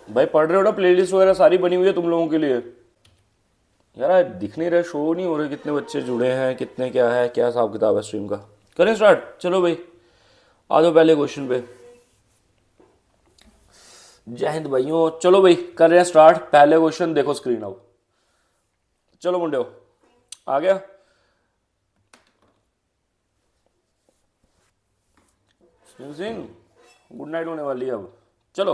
भाई पढ़ रहे हो ना, प्लेलिस्ट वगैरह सारी बनी हुई है तुम लोगों के लिए। यार दिख नहीं रहे, शो नहीं हो रहे कितने बच्चे जुड़े हैं, कितने क्या है, क्या हिसाब किताब है स्ट्रीम का। करें स्टार्ट, चलो भाई आ जाओ पहले क्वेश्चन पे। जय हिंद भाइयों, चलो भाई कर रहे हैं स्टार्ट। पहले क्वेश्चन देखो स्क्रीन अब। चलो मुंडे आ गया। सिंह गुड नाइट होने वाली है अब। चलो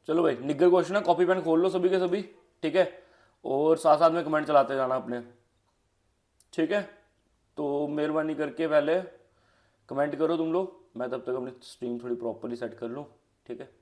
चलो भाई, निग्गर क्वेश्चन है, कॉपी पेन खोल लो सभी के सभी, ठीक है। और साथ साथ में कमेंट चलाते जाना अपने, ठीक है। तो मेहरबानी करके पहले कमेंट करो तुम लोग, मैं तब तक अपनी स्ट्रीम थोड़ी प्रॉपरली सेट कर लूँ, ठीक है।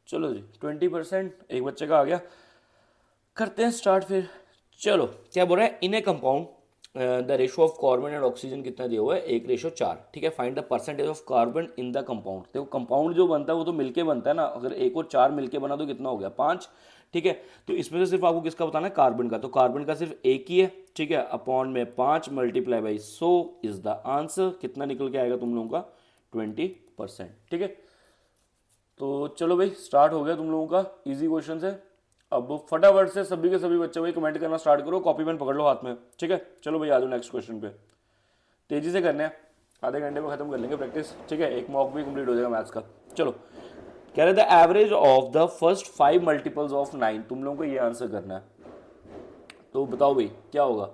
चलो जी 20% एक बच्चे का आ गया। करते हैं स्टार्ट फिर। चलो क्या बोल रहा है, in a compound the ratio of carbon and oxygen कितना दिया हुआ है, 1:4, ठीक है। Find the percentage of carbon in the compound. देखो कंपाउंड जो बनता है वो तो मिलके बनता है ना, अगर 1 और 4 मिलके बना तो कितना हो गया, 5, ठीक है। तो इसमें से सिर्फ आपको किसका बताना है, कार्बन का। तो कार्बन का सिर्फ एक ही है, ठीक है। अपॉन में 5 multiply by 100 is the answer. कितना निकल के आएगा तुम लोगों का, 20%, ठीक है। तो चलो भाई स्टार्ट हो गया तुम लोगों का, इजी क्वेश्चन है। अब फटाफट से सभी के सभी बच्चे भाई कमेंट करना स्टार्ट करो, कॉपी पेन पकड़ लो हाथ में, ठीक है। चलो भाई आ जाओ नेक्स्ट क्वेश्चन पे, तेजी से करने हैं, आधे घंटे में खत्म कर लेंगे प्रैक्टिस, ठीक है। एक मॉक भी कंप्लीट हो जाएगा मैथ्स का। चलो कह रहे थे average of the first 5 multiples of 9, तुम लोगों को ये आंसर करना है। तो बताओ भाई क्या होगा।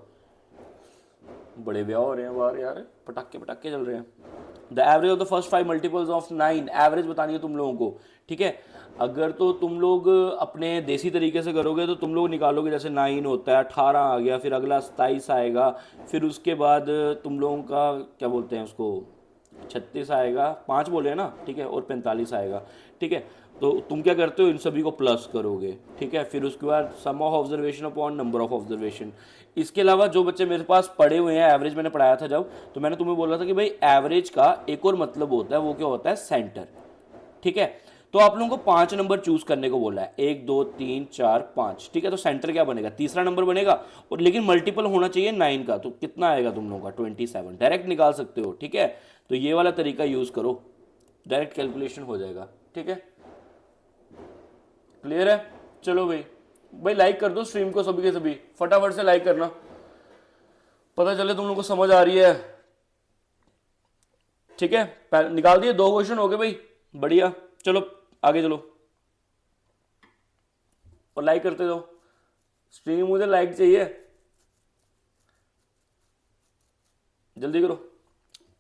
बड़े ब्याह हो रहे हैं बाहर यार, पटाखे पटाखे चल रहे हैं। The average of the first 5 multiples of 9, average बतानी है तुम लोगों को, ठीक है। अगर तो तुम लोग अपने देसी तरीके से करोगे तो तुम लोग निकालोगे, जैसे 9 होता है, 18 आ गया, फिर अगला 27 आएगा, फिर उसके बाद तुम लोगों का क्या बोलते हैं उसको, 36 आएगा, 5 बोले हैं ना, ठीक है, और 45 आएगा, ठीक है। तो तुम क्या करते हो, इन सभी को प्लस करोगे, ठीक है। फिर उसके बाद sum of observation upon number of observation. इसके अलावा जो बच्चे मेरे पास पढ़े हुए हैं, एवरेज मैंने पढ़ाया था जब, तो मैंने तुम्हें बोला था कि भाई एवरेज का एक और मतलब होता है, वो क्या होता है, सेंटर, ठीक है। तो आप लोगों को 5 नंबर चूज करने को बोला है, 1 2 3 4 5, ठीक है। तो सेंटर क्या बनेगा, तीसरा नंबर बनेगा, और लेकिन मल्टीपल होना चाहिए 9 का। तो कितना आएगा तुम लोगों का, 27, डायरेक्ट निकाल सकते हो, ठीक है। तो ये वाला तरीका यूज करो, डायरेक्ट कैलकुलेशन हो जाएगा, ठीक है। क्लियर है। चलो भाई, भाई लाइक कर दो स्ट्रीम को सभी के सभी, फटाफट से लाइक करना, पता चले तुम लोग को समझ आ रही है, ठीक है। निकाल दिए, 2 क्वेश्चन हो गए भाई, बढ़िया। चलो आगे चलो, और लाइक करते जाओ, स्ट्रीम मुझे लाइक चाहिए, जल्दी करो।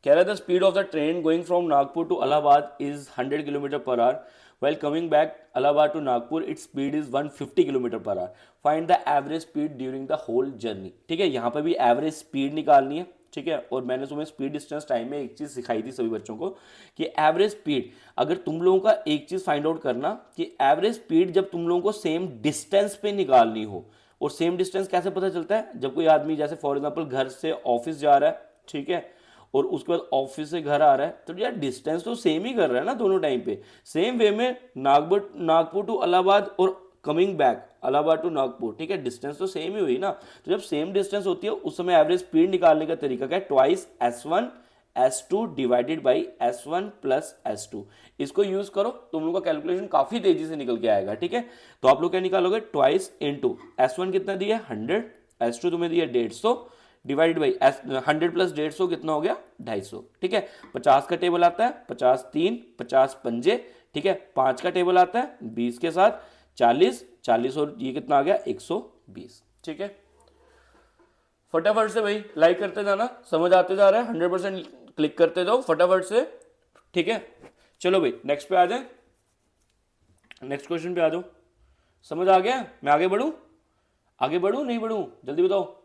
कह रहा था speed of the train going from Nagpur to Allahabad is 100 kilometre per hour, while coming back Allahabad to Nagpur its speed is 150 kilometre per hour, find the average speed during the whole journey, ठीक है। यहाँ पे भी average speed निकालनी है, ठीक है। और मैंने तुम्हें स्पीड डिस्टेंस टाइम में एक चीज सिखाई थी सभी बच्चों को, कि एवरेज स्पीड, अगर तुम लोगों का एक चीज फाइंड आउट करना कि एवरेज स्पीड जब तुम लोगों को सेम डिस्टेंस पे निकालनी हो, और सेम डिस्टेंस कैसे पता चलता है, जब कोई आदमी जैसे फॉर एग्जाम्पल घर से ऑफिस जा रहा है, ठीक है, और उसके बाद ऑफिस से घर आ रहा है, तो यार डिस्टेंस तो सेम ही कर रहा है ना दोनों टाइम पे। सेम वे में नागपुर नागपुर टू इलाहाबाद और coming back Allahabad to Nagpur, ठीक है, डिस्टेंस तो सेम ही हुई ना। तो जब सेम डिस्टेंस होती है उस समय एवरेज स्पीड निकालने का तरीका क्या है, twice S1 S2 divided by S1 plus S2। इसको यूज करो, तुम लोग का कैलकुलेशन काफी तेजी से निकल के आएगा, ठीक है। तो आप लोग क्या निकालोगे, ट्वाइस इंटू S1 कितना दिया, 100, S2 तुम्हें दिया 150, डिवाइड बाई 100 प्लस 150 कितना हो गया, 250, ठीक है। 50 का टेबल आता है, 50 3 50 पंजे, ठीक है। 5 का टेबल आता है 20 के साथ, 40 40, और ये कितना आ गया, 120, ठीक है। फटाफट से भाई लाइक करते जाना, समझ आते जा रहा है, 100% क्लिक करते जाओ फटाफट से, ठीक है। चलो भाई नेक्स्ट पे आ जाए, नेक्स्ट क्वेश्चन पे आ जाओ। समझ आ गया, मैं आगे बढ़ू, आगे बढ़ू नहीं बढ़ू, जल्दी बताओ।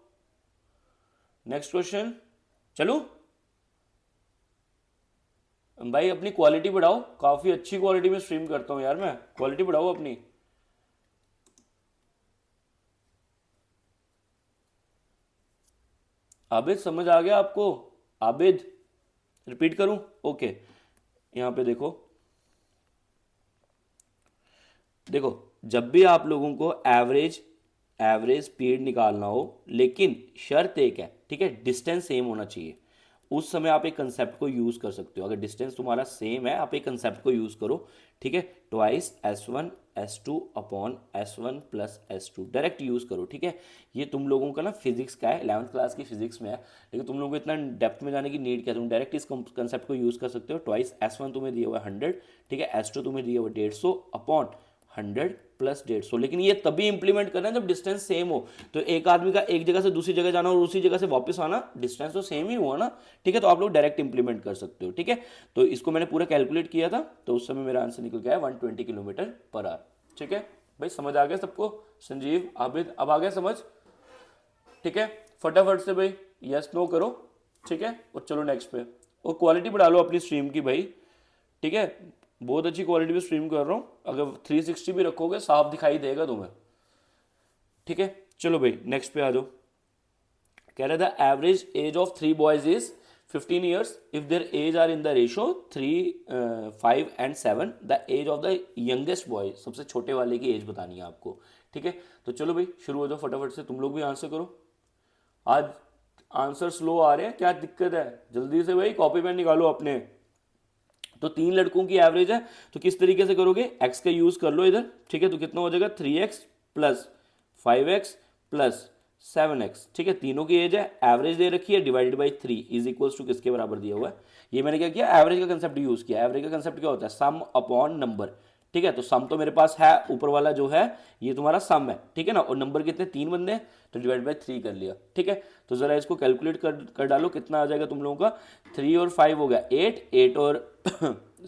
नेक्स्ट क्वेश्चन, चलो भाई अपनी क्वालिटी बढ़ाओ, काफी अच्छी क्वालिटी में स्ट्रीम करता हूँ यार मैं, क्वालिटी बढ़ाओ अपनी। आबिद समझ आ गया आपको? आबिद, रिपीट करूं? ओके, यहाँ पे देखो, देखो जब भी आप लोगों को एवरेज एवरेज स्पीड निकालना हो, लेकिन शर्त एक है, ठीक है, डिस्टेंस सेम होना चाहिए। उस समय आप एक कंसेप्ट को यूज कर सकते हो। अगर डिस्टेंस तुम्हारा सेम है, आप एक कंसेप्ट को यूज करो, ठीक है, twice S1 S2 upon S1 plus S2 direct use करो, ठीक है। ये तुम लोगों का ना फिजिक्स का है, 11th क्लास की फिजिक्स में है, लेकिन तुम लोगों को इतना डेप्थ में जाने की नीड क्या है, तुम डायरेक्ट इस कंसेप्ट को यूज कर सकते हो। ट्वाइस S1 तुम्हें दिया हुआ है 100, ठीक है, S2 तुम्हें दिया हुआ 150 अपॉन 100 प्लस 150। लेकिन ये तभी इंप्लीमेंट करना है जब डिस्टेंस सेम हो। तो एक आदमी का एक जगह से दूसरी जगह जाना और उसी जगह से वापस आना, डिस्टेंस तो सेम ही हुआ ना, ठीक है। तो आप लोग डायरेक्ट इंप्लीमेंट कर सकते हो, ठीक है। तो इसको मैंने पूरा कैलकुलेट किया था, तो उस समय मेरा आंसर निकल गया है 120 किलोमीटर पर आवर, ठीक है। भाई समझ आ गया सबको? संजीव, आबिद, अब आ गया समझ? ठीक है, फटाफट से भाई यस नो करो, ठीक है, और चलो नेक्स्ट पे। और क्वालिटी बढ़ा लो अपनी स्ट्रीम की भाई, ठीक है। बहुत अच्छी क्वालिटी में स्ट्रीम कर रहा हूँ, अगर 360 भी रखोगे साफ दिखाई देगा तुम्हें, ठीक है। चलो भाई नेक्स्ट पे आ जाओ। कह रहा था average age of 3 boys is 15 years if their age are in the ratio 3, 5 and 7। The age of the youngest boy, सबसे छोटे वाले की एज बतानी है आपको, ठीक है। तो चलो भाई शुरू हो जाओ फटाफट से, तुम लोग भी आंसर करो। आज आंसर स्लो आ रहे हैं, क्या दिक्कत है? जल्दी से भाई कॉपी पेन निकालो अपने। तो 3 लड़कों की एवरेज है, तो किस तरीके से करोगे? एक्स का यूज कर लो इधर, ठीक है। तो कितना हो जाएगा? 3x plus 5x plus 7x, ठीक है। तीनों की एज है, एवरेज दे रखी है, divided by 3 is equals to किसके बराबर दिया हुआ है? ये मैंने क्या किया? एवरेज का कंसेप्ट यूज किया। एवरेज का कंसेप्ट क्या होता है? सम अपॉन नंबर, ठीक है। तो सम तो मेरे पास है, ऊपर वाला जो है ये तुम्हारा सम है, ठीक है ना। और नंबर कितने? 3 बंदे हैं, तो डिवाइड बाई 3 कर लिया, ठीक है। तो जरा इसको कैलकुलेट कर डालो, कितना आ जाएगा तुम लोगों का? 3 और 5 हो गया 8, 8 और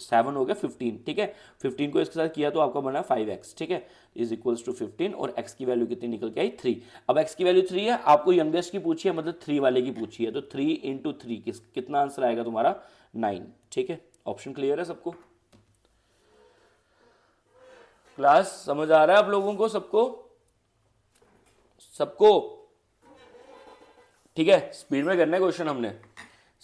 7 हो गया 15, ठीक है। 15 को इसके साथ किया तो आपका बना 5x, ठीक है, इज इक्वल्स टू 15। और x की वैल्यू कितनी निकल के आई? 3। अब x की वैल्यू 3 है, आपको यंगेस्ट की पूछी है, मतलब 3 वाले की पूछी है, तो 3 इंटू 3 कितना आंसर आएगा तुम्हारा? 9, ठीक है। ऑप्शन क्लियर है सबको? क्लास समझ आ रहा है आप लोगों को? सबको सबको ठीक है। स्पीड में करना है क्वेश्चन हमने,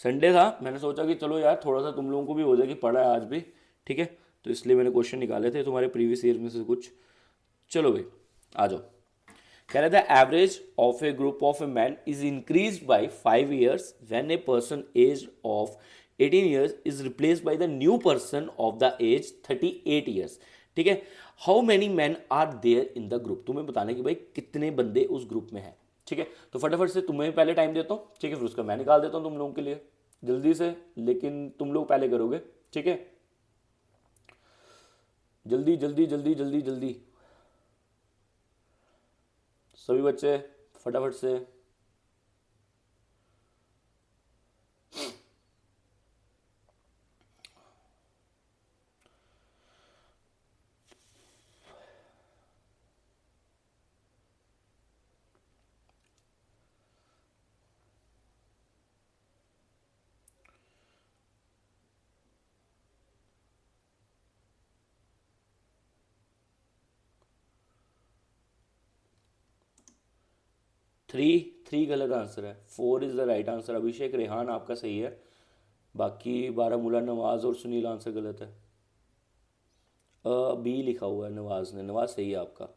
संडे था, मैंने सोचा कि चलो यार थोड़ा सा तुम लोगों को भी हो जाए कि पढ़ा है आज भी, ठीक है। तो इसलिए मैंने क्वेश्चन निकाले थे तुम्हारे प्रीवियस ईयर में से कुछ। चलो भाई आ जाओ। कह रहा था average of a group of a man is increase by 5 years when a person age of 18 years is replaced by the new person of the age 38 years, ठीक है। How many man are there in the group? तुम्हें बताना कि भाई कितने बंदे उस group में हैं, ठीक है। तो फटाफट से तुम्हें पहले टाइम देता हूँ, ठीक है, फिर उसका मैं निकाल देता हूँ तुम लोगों के लिए जल्दी से, लेकिन तुम लोग पहले करोगे, ठीक है। जल्दी जल्दी जल्दी जल्दी जल्दी सभी बच्चे फटाफट से। थ्री गलत आंसर है, 4 इज द राइट आंसर। अभिषेक, रेहान आपका सही है, बाकी बारामूला, नवाज और सुनील आंसर गलत है। बी लिखा हुआ है नवाज ने, नवाज सही है आपका।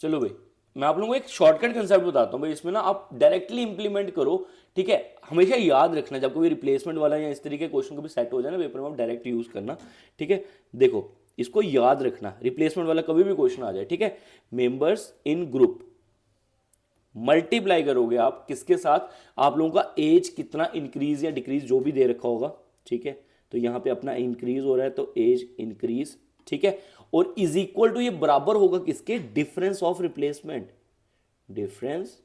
चलो भाई मैं आप लोगों को एक शॉर्टकट कंसेप्ट बताता हूँ भाई, इसमें ना आप डायरेक्टली इंप्लीमेंट करो, ठीक है। हमेशा याद रखना जब कोई रिप्लेसमेंट वाला या इस तरीके के क्वेश्चन को भी सेट हो जाए ना पेपर में, आप डायरेक्ट यूज करना, ठीक है। देखो इसको याद रखना, रिप्लेसमेंट वाला कभी भी क्वेश्चन आ जाए, ठीक है। मेंबर्स इन ग्रुप मल्टीप्लाई करोगे आप किसके साथ? आप लोगों का एज कितना इंक्रीज या डिक्रीज जो भी दे रखा होगा, ठीक है। तो यहां पे अपना इंक्रीज हो रहा है तो एज इंक्रीज, ठीक है। और इज इक्वल टू, ये बराबर होगा किसके? Difference of replacement, difference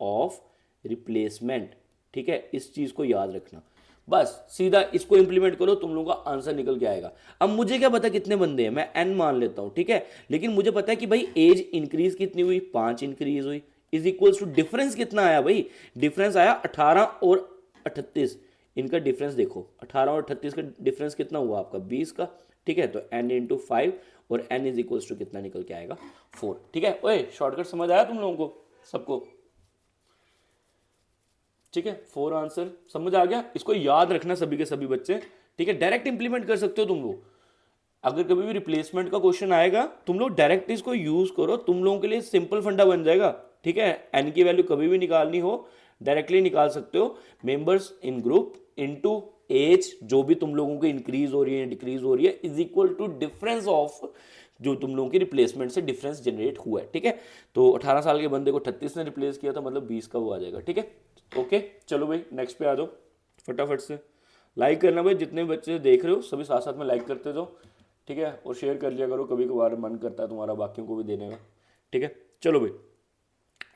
of replacement, ठीक है। इस चीज को याद रखना, बस सीधा इसको इंप्लीमेंट करो, तुम लोगों का आंसर निकल के आएगा। अब मुझे क्या पता कितने बंदे हैं, मैं n मान लेता हूं, ठीक है। लेकिन मुझे पता है कि भाई एज इंक्रीज कितनी हुई? 5 इंक्रीज हुई, इज इक्वल्स टू डिफरेंस कितना आया भाई, डिफरेंस आया 18 और 38, इनका डिफरेंस देखो 18 और 38 का डिफरेंस कितना हुआ आपका 20 का, ठीक है। तो n इंटू 5 और n इज इक्वल्स टू कितना निकल के आएगा 4, ठीक है। ओए शॉर्टकट समझ आया तुम लोगों को सबको, ठीक है। 4 आंसर समझ आ गया, इसको याद रखना सभी के सभी बच्चे, ठीक है। डायरेक्ट इंप्लीमेंट कर सकते हो तुम लोग, अगर कभी भी रिप्लेसमेंट का क्वेश्चन आएगा तुम लोग डायरेक्ट इसको यूज करो, तुम लोगों के लिए सिंपल फंडा बन जाएगा, ठीक है। एन की वैल्यू कभी भी निकालनी हो डायरेक्टली निकाल सकते हो, members in group into age जो भी तुम लोगों की इंक्रीज हो रही है डिक्रीज हो रही है is equal to difference of जो तुम लोगों की रिप्लेसमेंट से डिफरेंस जनरेट हुआ है, ठीक है। तो 18 साल के बंदे को 38 ने रिप्लेस किया था, मतलब 20 का वो आ जाएगा, ठीक है। ओके चलो भाई नेक्स्ट पे आ जाओ फटाफट से, लाइक करना भाई, जितने भी बच्चे देख रहे हो सभी साथ साथ में लाइक करते जाओ, ठीक है। और शेयर कर लिया करो, कभी कभार मन करता है तुम्हारा बाकियों को भी देने का, ठीक है। चलो भाई,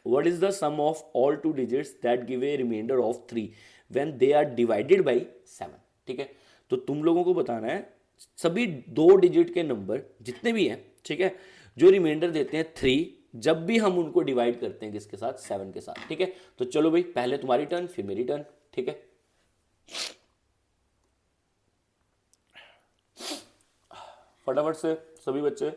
what is the sum of all two digits that give a reminder of 3 when they are divided by 7, ठीक है। तो तुम लोगों को बताना है सभी 2 डिजिट के नंबर जितने भी हैं, ठीक है, जो रिमाइंडर देते हैं 3 जब भी हम उनको डिवाइड करते हैं किसके साथ 7 के साथ, ठीक है। तो चलो भाई पहले तुम्हारी टर्न फिर मेरी टर्न, ठीक है। फटाफट से सभी बच्चे,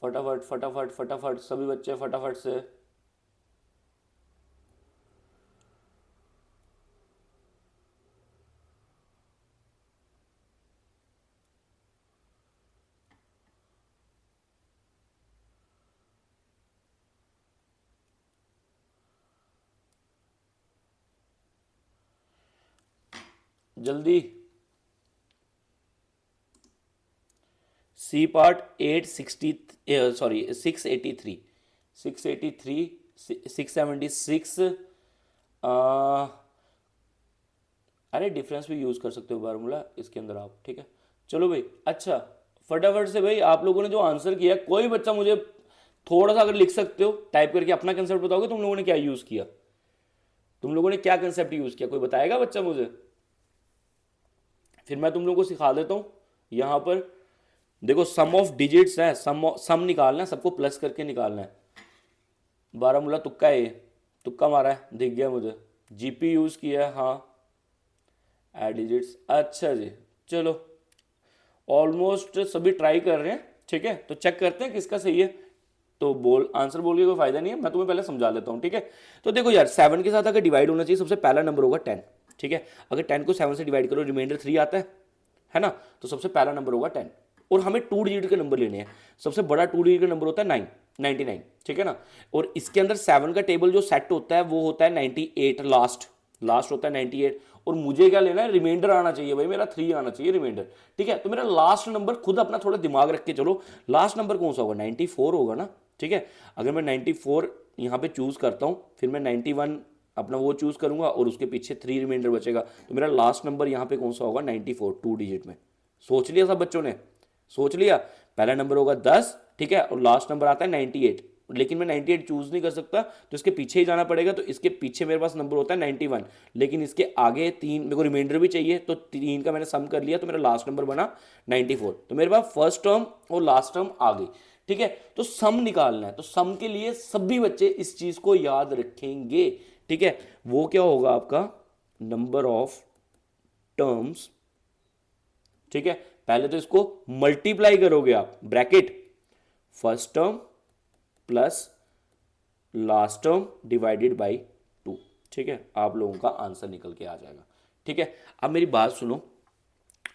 फटाफट फटाफट फटाफट सभी बच्चे फटाफट से। जल्दी, सी पार्ट 860 सॉरी 683 683 676, अरे डिफरेंस भी यूज़ कर सकते हो फार्मूला इसके अंदर आप, ठीक है। चलो भाई अच्छा फटाफट से भाई आप लोगों ने जो आंसर किया, कोई बच्चा मुझे थोड़ा सा अगर लिख सकते हो टाइप करके अपना कंसेप्ट बताओगे तुम लोगों ने क्या यूज़ किया, तुम लोगों ने क्या कंसेप्ट यूज़ किया, कोई बताएगा बच्चा मुझे, फिर मैं तुम लोगों को सिखा देता हूँ। यहाँ पर देखो सम ऑफ डिजिट्स है, सम निकालना है, सबको प्लस करके निकालना है। बारामूला तुक्का है, तुक्का मारा है दिख गया मुझे, जीपी यूज़ किया है, हाँ एड डिजिट्स, अच्छा जी चलो ऑलमोस्ट सभी ट्राई कर रहे हैं, ठीक है। तो चेक करते हैं किसका सही है, तो बोल आंसर बोल के कोई फायदा नहीं है, मैं तुम्हें पहले समझा लेता हूँ, ठीक है। तो देखो यार 7 के साथ अगर डिवाइड होना चाहिए सबसे पहला नंबर होगा 10, ठीक है। अगर 10 को 7 से डिवाइड करो रिमाइंडर 3 आता है ना, तो सबसे पहला नंबर होगा 10। और हमें 2 डिजिट के नंबर लेने हैं, सबसे बड़ा 2 डिजिट का नंबर होता है 99, ठीक है ना। और इसके अंदर 7 का टेबल जो सेट होता है वो होता है 98, लास्ट होता है 98। और मुझे क्या लेना है, रिमाइंडर आना चाहिए भाई, मेरा 3 आना चाहिए रिमाइंडर, ठीक है। तो मेरा लास्ट नंबर खुद अपना थोड़ा दिमाग रख के चलो, लास्ट नंबर कौन सा होगा 94 होगा ना, ठीक है। अगर मैं 94 यहाँ पे चूज करता हूँ, फिर मैं 91 अपना वो चूज करूंगा और उसके पीछे 3 रिमाइंडर बचेगा, तो मेरा लास्ट नंबर यहाँ पे कौन सा होगा 94, 2 डिजिट में। सोच लिया सब बच्चों ने, सोच लिया, पहला नंबर होगा 10, ठीक है, और लास्ट नंबर आता है 98, लेकिन मैं 98 चूज नहीं कर सकता तो इसके पीछे ही जाना पड़ेगा, तो इसके पीछे मेरे पास नंबर होता है 91, लेकिन इसके आगे 3 मेरे को रिमाइंडर भी चाहिए, तो 3 का मैंने सम कर लिया तो मेरा लास्ट नंबर बना 94। तो मेरे पास फर्स्ट टर्म और लास्ट टर्म आ गई, ठीक है। तो सम निकालना है, तो सम के लिए सभी बच्चे इस चीज को याद रखेंगे, ठीक है। वो क्या होगा आपका नंबर ऑफ टर्म्स, ठीक है। पहले तो इसको मल्टीप्लाई करोगे आप, bracket first term plus last term divided by 2, ठीक है। आप लोगों का आंसर निकल के आ जाएगा, ठीक है। अब मेरी बात सुनो,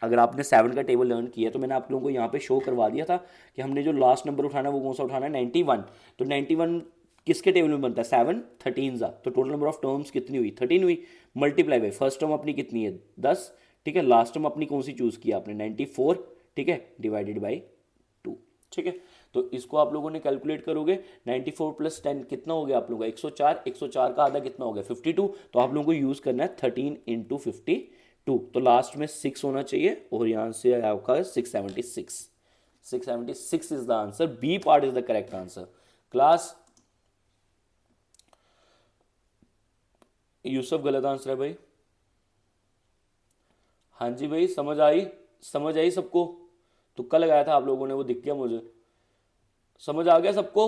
अगर आपने 7 का टेबल लर्न किया तो मैंने आप लोगों को यहाँ पे शो करवा दिया था कि हमने जो लास्ट नंबर उठाना है वो कौन सा उठाना है 91। तो 91 किसके टेबल में बनता है 7 13 जा, तो टोटल नंबर ऑफ टर्म्स कितनी हुई 13 हुई, मल्टीप्लाई बाय फर्स्ट टर्म अपनी कितनी है 10, ठीक है। लास्ट टर्म अपनी कौन सी चूज किया आपने 94, ठीक है, डिवाइडेड बाई 2, ठीक है। तो इसको आप लोगों ने कैलकुलेट करोगे 94 प्लस 10 कितना हो गया आप लोगों का 104, 104 का आधा कितना हो गया 52, तो आप लोगों को यूज करना है 13 इंटू 52, तो लास्ट में 6 होना चाहिए और यहां से आपका 676, 676 is the answer, B part is the correct answer. Class Yusuf गलत आंसर है भाई, हाँ जी भाई, समझ आई सबको। तुक्का लगाया था आप लोगों ने, वो दिख गया मुझे। समझ आ गया सबको?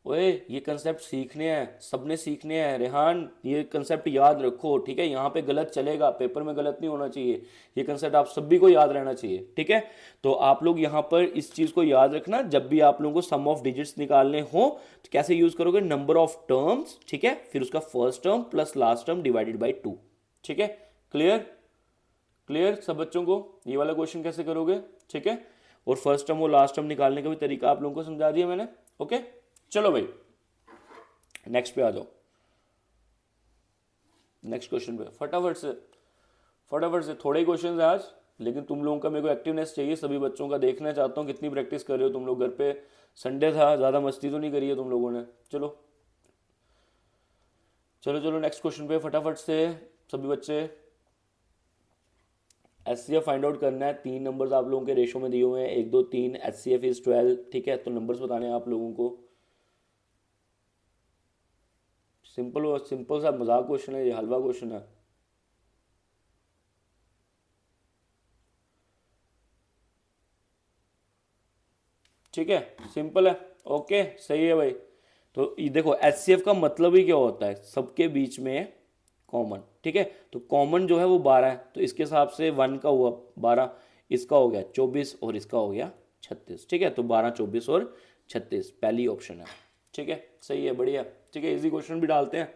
ओए, ये कंसेप्ट सीखने हैं, सबने सीखने हैं। रेहान, ये कंसेप्ट याद रखो, ठीक है? यहाँ पे गलत चलेगा, पेपर में गलत नहीं होना चाहिए। ये कंसेप्ट आप सभी को याद रहना चाहिए, ठीक है? तो आप लोग यहाँ पर इस चीज़ को याद रखना, जब भी आप लोगों को सम ऑफ डिजिट्स निकालने हो तो कैसे यूज करोगे? नंबर ऑफ टर्म्स, ठीक है? फिर उसका first term plus last term divided by 2, ठीक है? क्लियर? क्लियर सब बच्चों को? ये वाला क्वेश्चन कैसे करोगे, ठीक है? और फर्स्ट टर्म और लास्ट टर्म निकालने का भी तरीका आप लोगों को समझा दिया मैंने, ओके? चलो भाई, नेक्स्ट पे आ जाओ। नेक्स्ट क्वेश्चन पे फटाफट से थोड़े ही क्वेश्चन है आज, लेकिन तुम लोगों का मेरे को एक्टिवनेस चाहिए, सभी बच्चों का देखना चाहता हूँ कितनी प्रैक्टिस कर रहे हो तुम लोग घर पे। संडे था, ज़्यादा मस्ती तो नहीं करी है तुम लोगों ने। चलो चलो चलो, नेक्स्ट क्वेश्चन पे फटाफट से सभी बच्चे। H C F find out करना है। 3 नंबर्स आप लोगों के रेशो में दिए हुए हैं, 1 2 3। एच सी एफ इज 12, ठीक है? तो नंबर्स बताने हैं आप लोगों को। सिंपल सा मजाक क्वेश्चन है ये, हलवा क्वेश्चन है। ठीक है, सिंपल है, ओके सही है भाई। तो ये देखो, एच का मतलब ही क्या होता है? सबके बीच में कॉमन, ठीक है? तो कॉमन जो है वो 12 है, तो इसके हिसाब से 1 का हुआ 12, इसका हो गया 24 और इसका हो गया 36, ठीक है? तो 12 24 और 36 पहली ऑप्शन है, ठीक है? सही है, बढ़िया, ठीक है? इजी क्वेश्चन भी डालते हैं।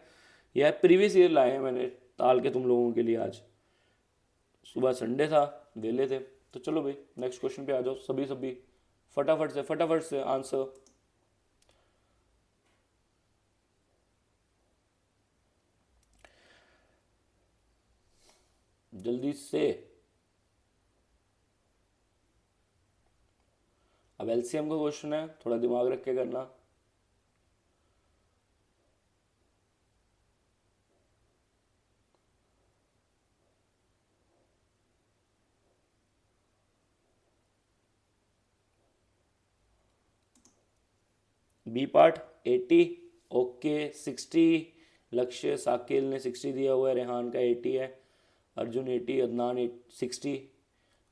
यह प्रीवियस ईयर लाए हैं मैंने टाल के तुम लोगों के लिए आज। सुबह संडे था, वेले थे। तो चलो भाई, नेक्स्ट क्वेश्चन पे आ जाओ सभी सभी, फटाफट से आंसर। जल्दी से। अब एलसीएम का क्वेश्चन है, थोड़ा दिमाग रख के करना। B part 80, okay 60। Lakshya Shakil ने 60 दिया हुआ है, रेहान का 80 है, अर्जुन 80, अदनान 60।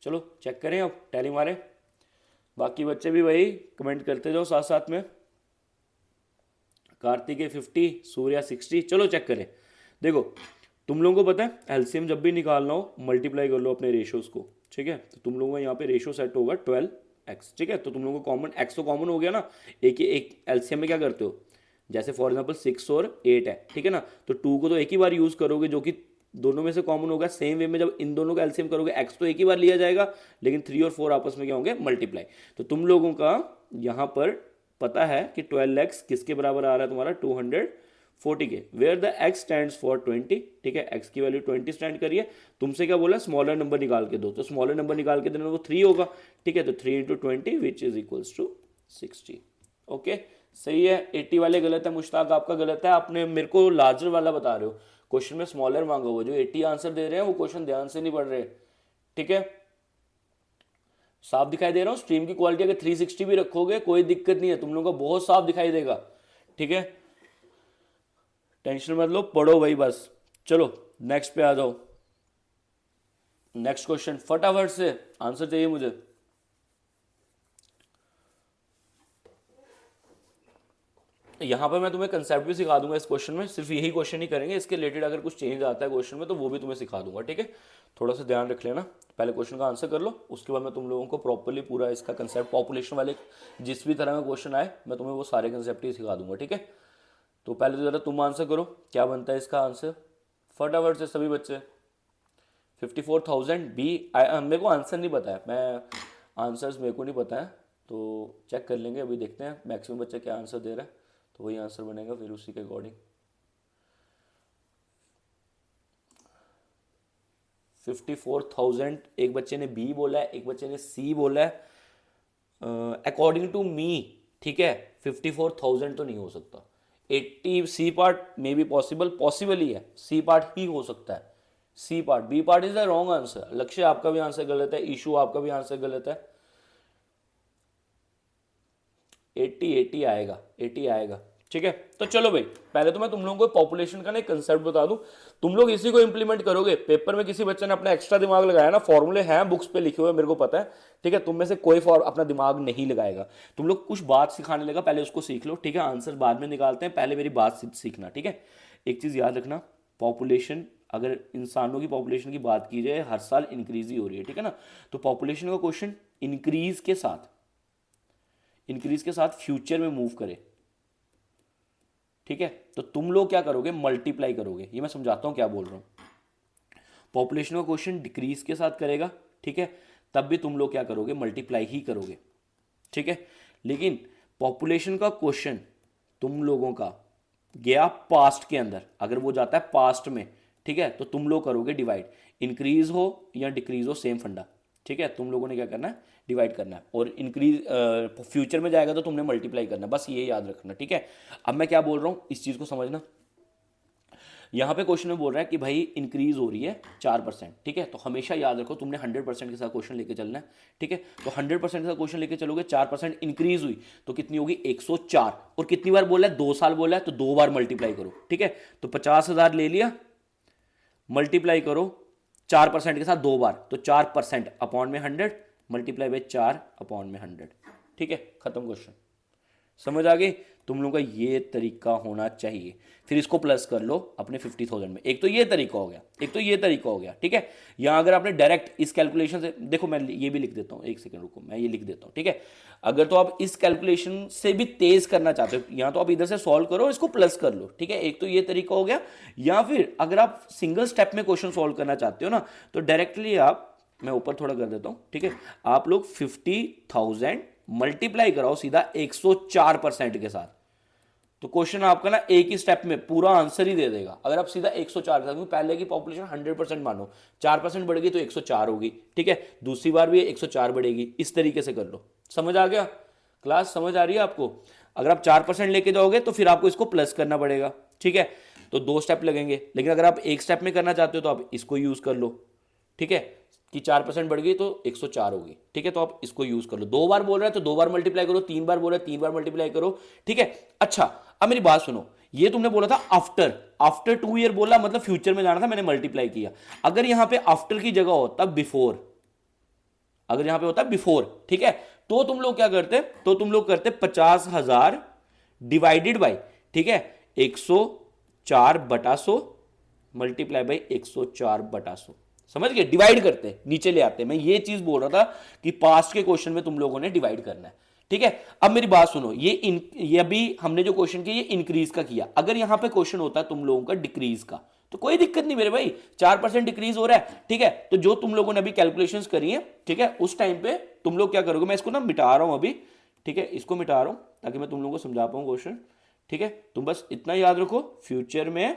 चलो चेक करें, अब टैली मारें। बाकी बच्चे भी भाई कमेंट करते जाओ साथ साथ में। कार्तिक 50, सूर्या 60। चलो चेक करें। देखो, तुम लोगों को पता है एलसीएम जब भी निकालना हो मल्टीप्लाई कर लो अपने रेशोज को, ठीक है? तो तुम लोगों का यहाँ पे रेशो सेट होगा 12x, ठीक है? तो तुम लोगों को कॉमन x तो कॉमन हो गया ना। एक एलसीएम में क्या करते हो, जैसे फॉर एग्जांपल 6 और 8 है, ठीक है ना? तो 2 को तो एक ही बार यूज करोगे, जो कि दोनों में से कॉमन होगा। सेम वे में जब इन दोनों का एलसीएम करोगे, x तो एक ही बार लिया जाएगा, लेकिन 3 और 4 आपस में क्या होंगे, मल्टीप्लाई। तो तुम लोगों का यहाँ पर पता है कि 12x किसके बराबर आ रहा है तुम्हारा, 240 के। Where the x stands for 20, ठीक है? x की वैल्यू 20 स्टैंड करिए। तुमसे क्या बोला, स्मॉलर नंबर निकाल के दो, तो स्मॉलर नंबर निकाल के देना, वो 3 होगा, ठीक है? तो 3 into 20 which is equals to 60, okay? सही है। 80 वाले गलत है, मुश्ताक आपका गलत है, आपने मेरे को लार्जर वाला बता रहे हो। क्वेश्चन में स्मॉलर मांगा हुआ, जो 80 आंसर दे रहे हैं वो क्वेश्चन ध्यान से नहीं पढ़ रहे, ठीक है? साफ दिखाई दे रहा हूँ। स्ट्रीम की क्वालिटी अगर 360 भी रखोगे कोई दिक्कत नहीं है, तुम लोगों को बहुत साफ दिखाई देगा, ठीक है? टेंशन मत लो, पढ़ो भाई बस। चलो नेक्स्ट पे आ जाओ। नेक्स्ट क्वेश्चन फटाफट से आंसर चाहिए मुझे। यहाँ पर मैं तुम्हें कंसेप्ट भी सिखा दूंगा इस क्वेश्चन में, सिर्फ यही क्वेश्चन ही करेंगे, इसके रिलेटेड अगर कुछ चेंज आता है क्वेश्चन में तो वो भी तुम्हें सिखा दूंगा, ठीक है? थोड़ा सा ध्यान रख लेना, पहले क्वेश्चन का आंसर कर लो, उसके बाद मैं तुम लोगों को प्रॉपर्ली पूरा इसका कंसेप्ट, पॉपुलेशन वाले जिस भी तरह का क्वेश्चन आए मैं तुम्हें वो सारे कंसेप्ट ही सिखा दूंगा, ठीक है? तो पहले तो ज़रा तुम आंसर करो, क्या बनता है इसका आंसर? फटाफट से सभी बच्चे। 54,000 बी। मेरे को आंसर नहीं पता है, मैं आंसर्स मेरे को नहीं पता है, तो चेक कर लेंगे, अभी देखते हैं मैक्सिमम बच्चे क्या आंसर दे रहा है, तो वही आंसर बनेगा फिर उसी के अकॉर्डिंग। 54,000, एक बच्चे ने बी बोला है, एक बच्चे ने सी बोला है। अकॉर्डिंग टू मी, ठीक है, 54,000 तो नहीं हो सकता। 80 C part may be possible ही है, सी पार्ट ही हो सकता है, C part. B part is the wrong answer. Lakshya आपका भी आंसर गलत है, इशू आपका भी आंसर गलत है। 80 आएगा, 80 आएगा, ठीक है। तो चलो भाई, पहले तो मैं तुम लोगों को पॉपुलेशन का ना एक कंसेप्ट बता दूं, तुम लोग इसी को इंप्लीमेंट करोगे। पेपर में किसी बच्चे ने अपना एक्स्ट्रा दिमाग लगाया ना, फॉर्मूले हैं बुक्स पे लिखे हुए, मेरे को पता है, ठीक है। तुम में से कोई अपना दिमाग नहीं लगाएगा। तुम लोग कुछ बात सिखाने लगा, पहले उसको सीख लो, ठीक है। आंसर बाद में निकालते हैं, पहले मेरी बात सीखना, ठीक है। एक चीज़ याद रखना, पॉपुलेशन, अगर इंसानों की पॉपुलेशन की बात की जाए, हर साल इंक्रीज ही हो रही है, ठीक है ना। तो पॉपुलेशन का क्वेश्चन इंक्रीज के साथ फ्यूचर में मूव करे, ठीक है। तो तुम लोग क्या करोगे, मल्टीप्लाई करोगे। ये मैं समझाता हूं क्या बोल रहा हूं। पॉपुलेशन का क्वेश्चन डिक्रीज के साथ करेगा, ठीक है, तब भी तुम लोग क्या करोगे, मल्टीप्लाई ही करोगे, ठीक है। लेकिन पॉपुलेशन का क्वेश्चन तुम लोगों का गया पास्ट के अंदर, अगर वो जाता है पास्ट में, ठीक है, तो तुम लोग करोगे डिवाइड, इंक्रीज हो या डिक्रीज हो, सेम फंडा, ठीक है। तुम लोगों ने क्या करना है, डिवाइड करना है, और इंक्रीज फ्यूचर में जाएगा तो तुमने मल्टीप्लाई करना है, बस ये याद रखना, ठीक है। अब मैं क्या बोल रहा हूँ, इस चीज़ को समझना। यहाँ पे क्वेश्चन में बोल रहा है कि भाई इंक्रीज हो रही है 4%, ठीक है। तो हमेशा याद रखो, तुमने 100% के साथ क्वेश्चन लेके चलना है, ठीक है। तो 100% के साथ क्वेश्चन लेके चलोगे, 4% इंक्रीज हुई तो कितनी होगी, 104। और कितनी बार बोला है, 2 साल बोला है, तो 2 बार मल्टीप्लाई करो, ठीक है। तो 50,000 ले लिया, मल्टीप्लाई करो 4% के साथ 2 बार, तो 4% अपॉन में 100, मल्टीप्लाई बाई 4 अपॉन में 100, ठीक है। खत्म क्वेश्चन। समझ आ गई। तुम लोगों का ये तरीका होना चाहिए। फिर इसको प्लस कर लो अपने 50,000 में। एक तो ये तरीका हो गया, एक तो ये तरीका हो गया, ठीक है। यहाँ अगर आपने डायरेक्ट इस कैलकुलेशन से, देखो मैं ये भी लिख देता हूँ, एक सेकंड रुको, मैं ये लिख देता हूँ, ठीक है। अगर तो आप इस कैलकुलेशन से भी तेज करना चाहते हो, यहाँ तो आप इधर से सॉल्व करो और इसको प्लस कर लो, ठीक है। एक तो ये तरीका हो गया। या फिर अगर आप सिंगल स्टेप में क्वेश्चन सॉल्व करना चाहते हो ना, तो डायरेक्टली आप, मैं ऊपर थोड़ा कर देता हूँ, ठीक है, आप लोग 50,000 मल्टीप्लाई कराओ सीधा 104% के साथ, तो क्वेश्चन आपका ना एक ही स्टेप में पूरा आंसर ही दे देगा। अगर आप सीधा 104 क्योंकि पहले की पॉपुलेशन 100% मानो, 4% बढ़ेगी तो 104 होगी, ठीक है। दूसरी बार भी 104 बढ़ेगी, इस तरीके से कर लो। समझ आ गया, क्लास समझ आ रही है आपको। अगर आप 4% लेके जाओगे तो फिर आपको इसको प्लस करना पड़ेगा, ठीक है। तो 2 स्टेप लगेंगे। लेकिन अगर आप एक स्टेप में करना चाहते हो तो आप इसको यूज कर लो, ठीक है, कि 4% बढ़ गई तो 104 होगी, ठीक है। तो आप इसको यूज कर लो। 2 बार बोल रहा है तो 2 बार मल्टीप्लाई करो, 3 बार बोल रहा है 3 बार मल्टीप्लाई करो, ठीक है। अच्छा, अब मेरी बात सुनो, ये तुमने बोला था आफ्टर 2 ईयर बोला, मतलब फ्यूचर में जाना था, मैंने मल्टीप्लाई किया। अगर यहां पे आफ्टर की जगह होता बिफोर, अगर यहां पे होता बिफोर, ठीक है, तो तुम लोग क्या करते, तो तुम लोग करते 50,000 डिवाइडेड बाई, ठीक है, 104/100 मल्टीप्लाई बाई 104/100। समझ गए, डिवाइड करते नीचे ले आते। मैं ये चीज बोल रहा था कि पास्ट के क्वेश्चन में तुम लोगों ने डिवाइड करना है, ठीक है। अब मेरी बात सुनो, ये अभी हमने जो क्वेश्चन किया ये इंक्रीज का किया। अगर यहां पे क्वेश्चन होता तुम लोगों का डिक्रीज का, तो कोई दिक्कत नहीं मेरे भाई, 4% डिक्रीज हो रहा है, ठीक है। तो जो तुम लोगों ने अभी कैलकुलेशंस करी है, ठीक है, उस टाइम पे तुम लोग क्या करोगे, मैं इसको ना मिटा रहा हूं अभी, ठीक है, इसको मिटा रहा हूं ताकि मैं तुम लोगों को समझा पाऊं क्वेश्चन, ठीक है। तुम बस इतना याद रखो, फ्यूचर में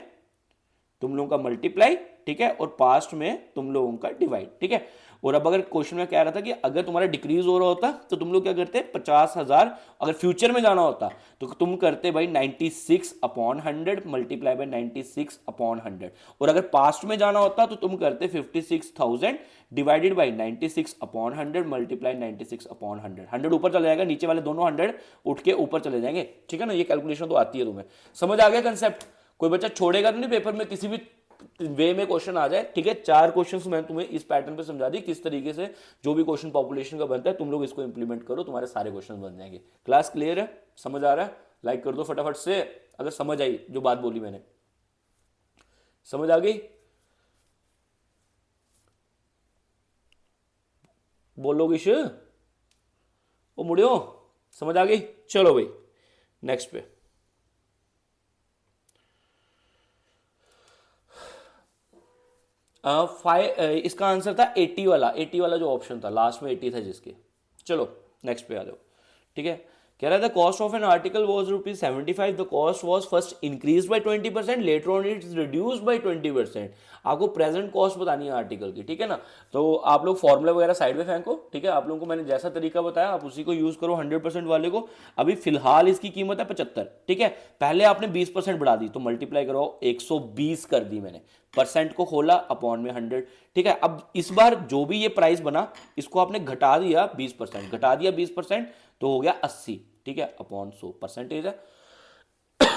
तुम लोगों का मल्टीप्लाई, ठीक है, और पास्ट में तुम लोगों का डिवाइड, ठीक है। और अब अगर क्वेश्चन में कह रहा था कि अगर तुम्हारा डिक्रीज हो रहा होता तो तुम लोग क्या करते, 50,000 अगर फ्यूचर में जाना होता तो तुम करते भाई 96/100 मल्टीप्लाई बाई 96/100। और अगर पास्ट में जाना होता तो तुम करते 56,000 डिवाइडेड बाई 96/100 मल्टीप्लाई 96/100। 100 ऊपर चले जाएगा, नीचे वाले दोनों 100 उठ के ऊपर चले जाएंगे, ठीक है ना। ये कैलकुलेशन तो आती है तुम्हें, समझ आ गया कंसेप्ट। कोई बच्चा छोड़ेगा तो नहीं पेपर में, किसी भी वे में क्वेश्चन आ जाए, ठीक है। 4 क्वेश्चंस मैं तुम्हें इस पैटर्न पे समझा दी, किस तरीके से जो भी क्वेश्चन पॉपुलेशन का बनता है तुम लोग इसको इंप्लीमेंट करो, तुम्हारे सारे क्वेश्चन बन जाएंगे। क्लास क्लियर है, समझ आ रहा है, लाइक कर दो फटाफट से अगर समझ आई जो बात बोली मैंने, समझ आ गई, बोलो किश ओ मुड़ियो, समझ आ गई। चलो भाई नेक्स्ट पे, इसका आंसर था 80 वाला, 80 वाला जो ऑप्शन था लास्ट में 80 था जिसके। चलो नेक्स्ट पे आ जाओ, ठीक है। कह रहा था cost of an article was ₹75, the cost was first increase by 20%, later on it's reduced by 20%। आपको प्रेजेंट कॉस्ट बतानी है आर्टिकल की, ठीक है ना। तो आप लोग फॉर्मूला वगैरह साइड में फेंको, ठीक है। आप लोगों को मैंने जैसा तरीका बताया आप उसी को यूज करो, 100% वाले को। अभी फिलहाल इसकी कीमत है 75, ठीक है। पहले आपने 20% बढ़ा दी तो मल्टीप्लाई करो 120 कर दी मैंने, परसेंट को खोला अपॉन में 100, ठीक है। अब इस बार जो भी ये प्राइस बना इसको आपने घटा दिया 20%, घटा दिया 20% तो हो गया 80, ठीक है, अपॉन 100 परसेंटेज है।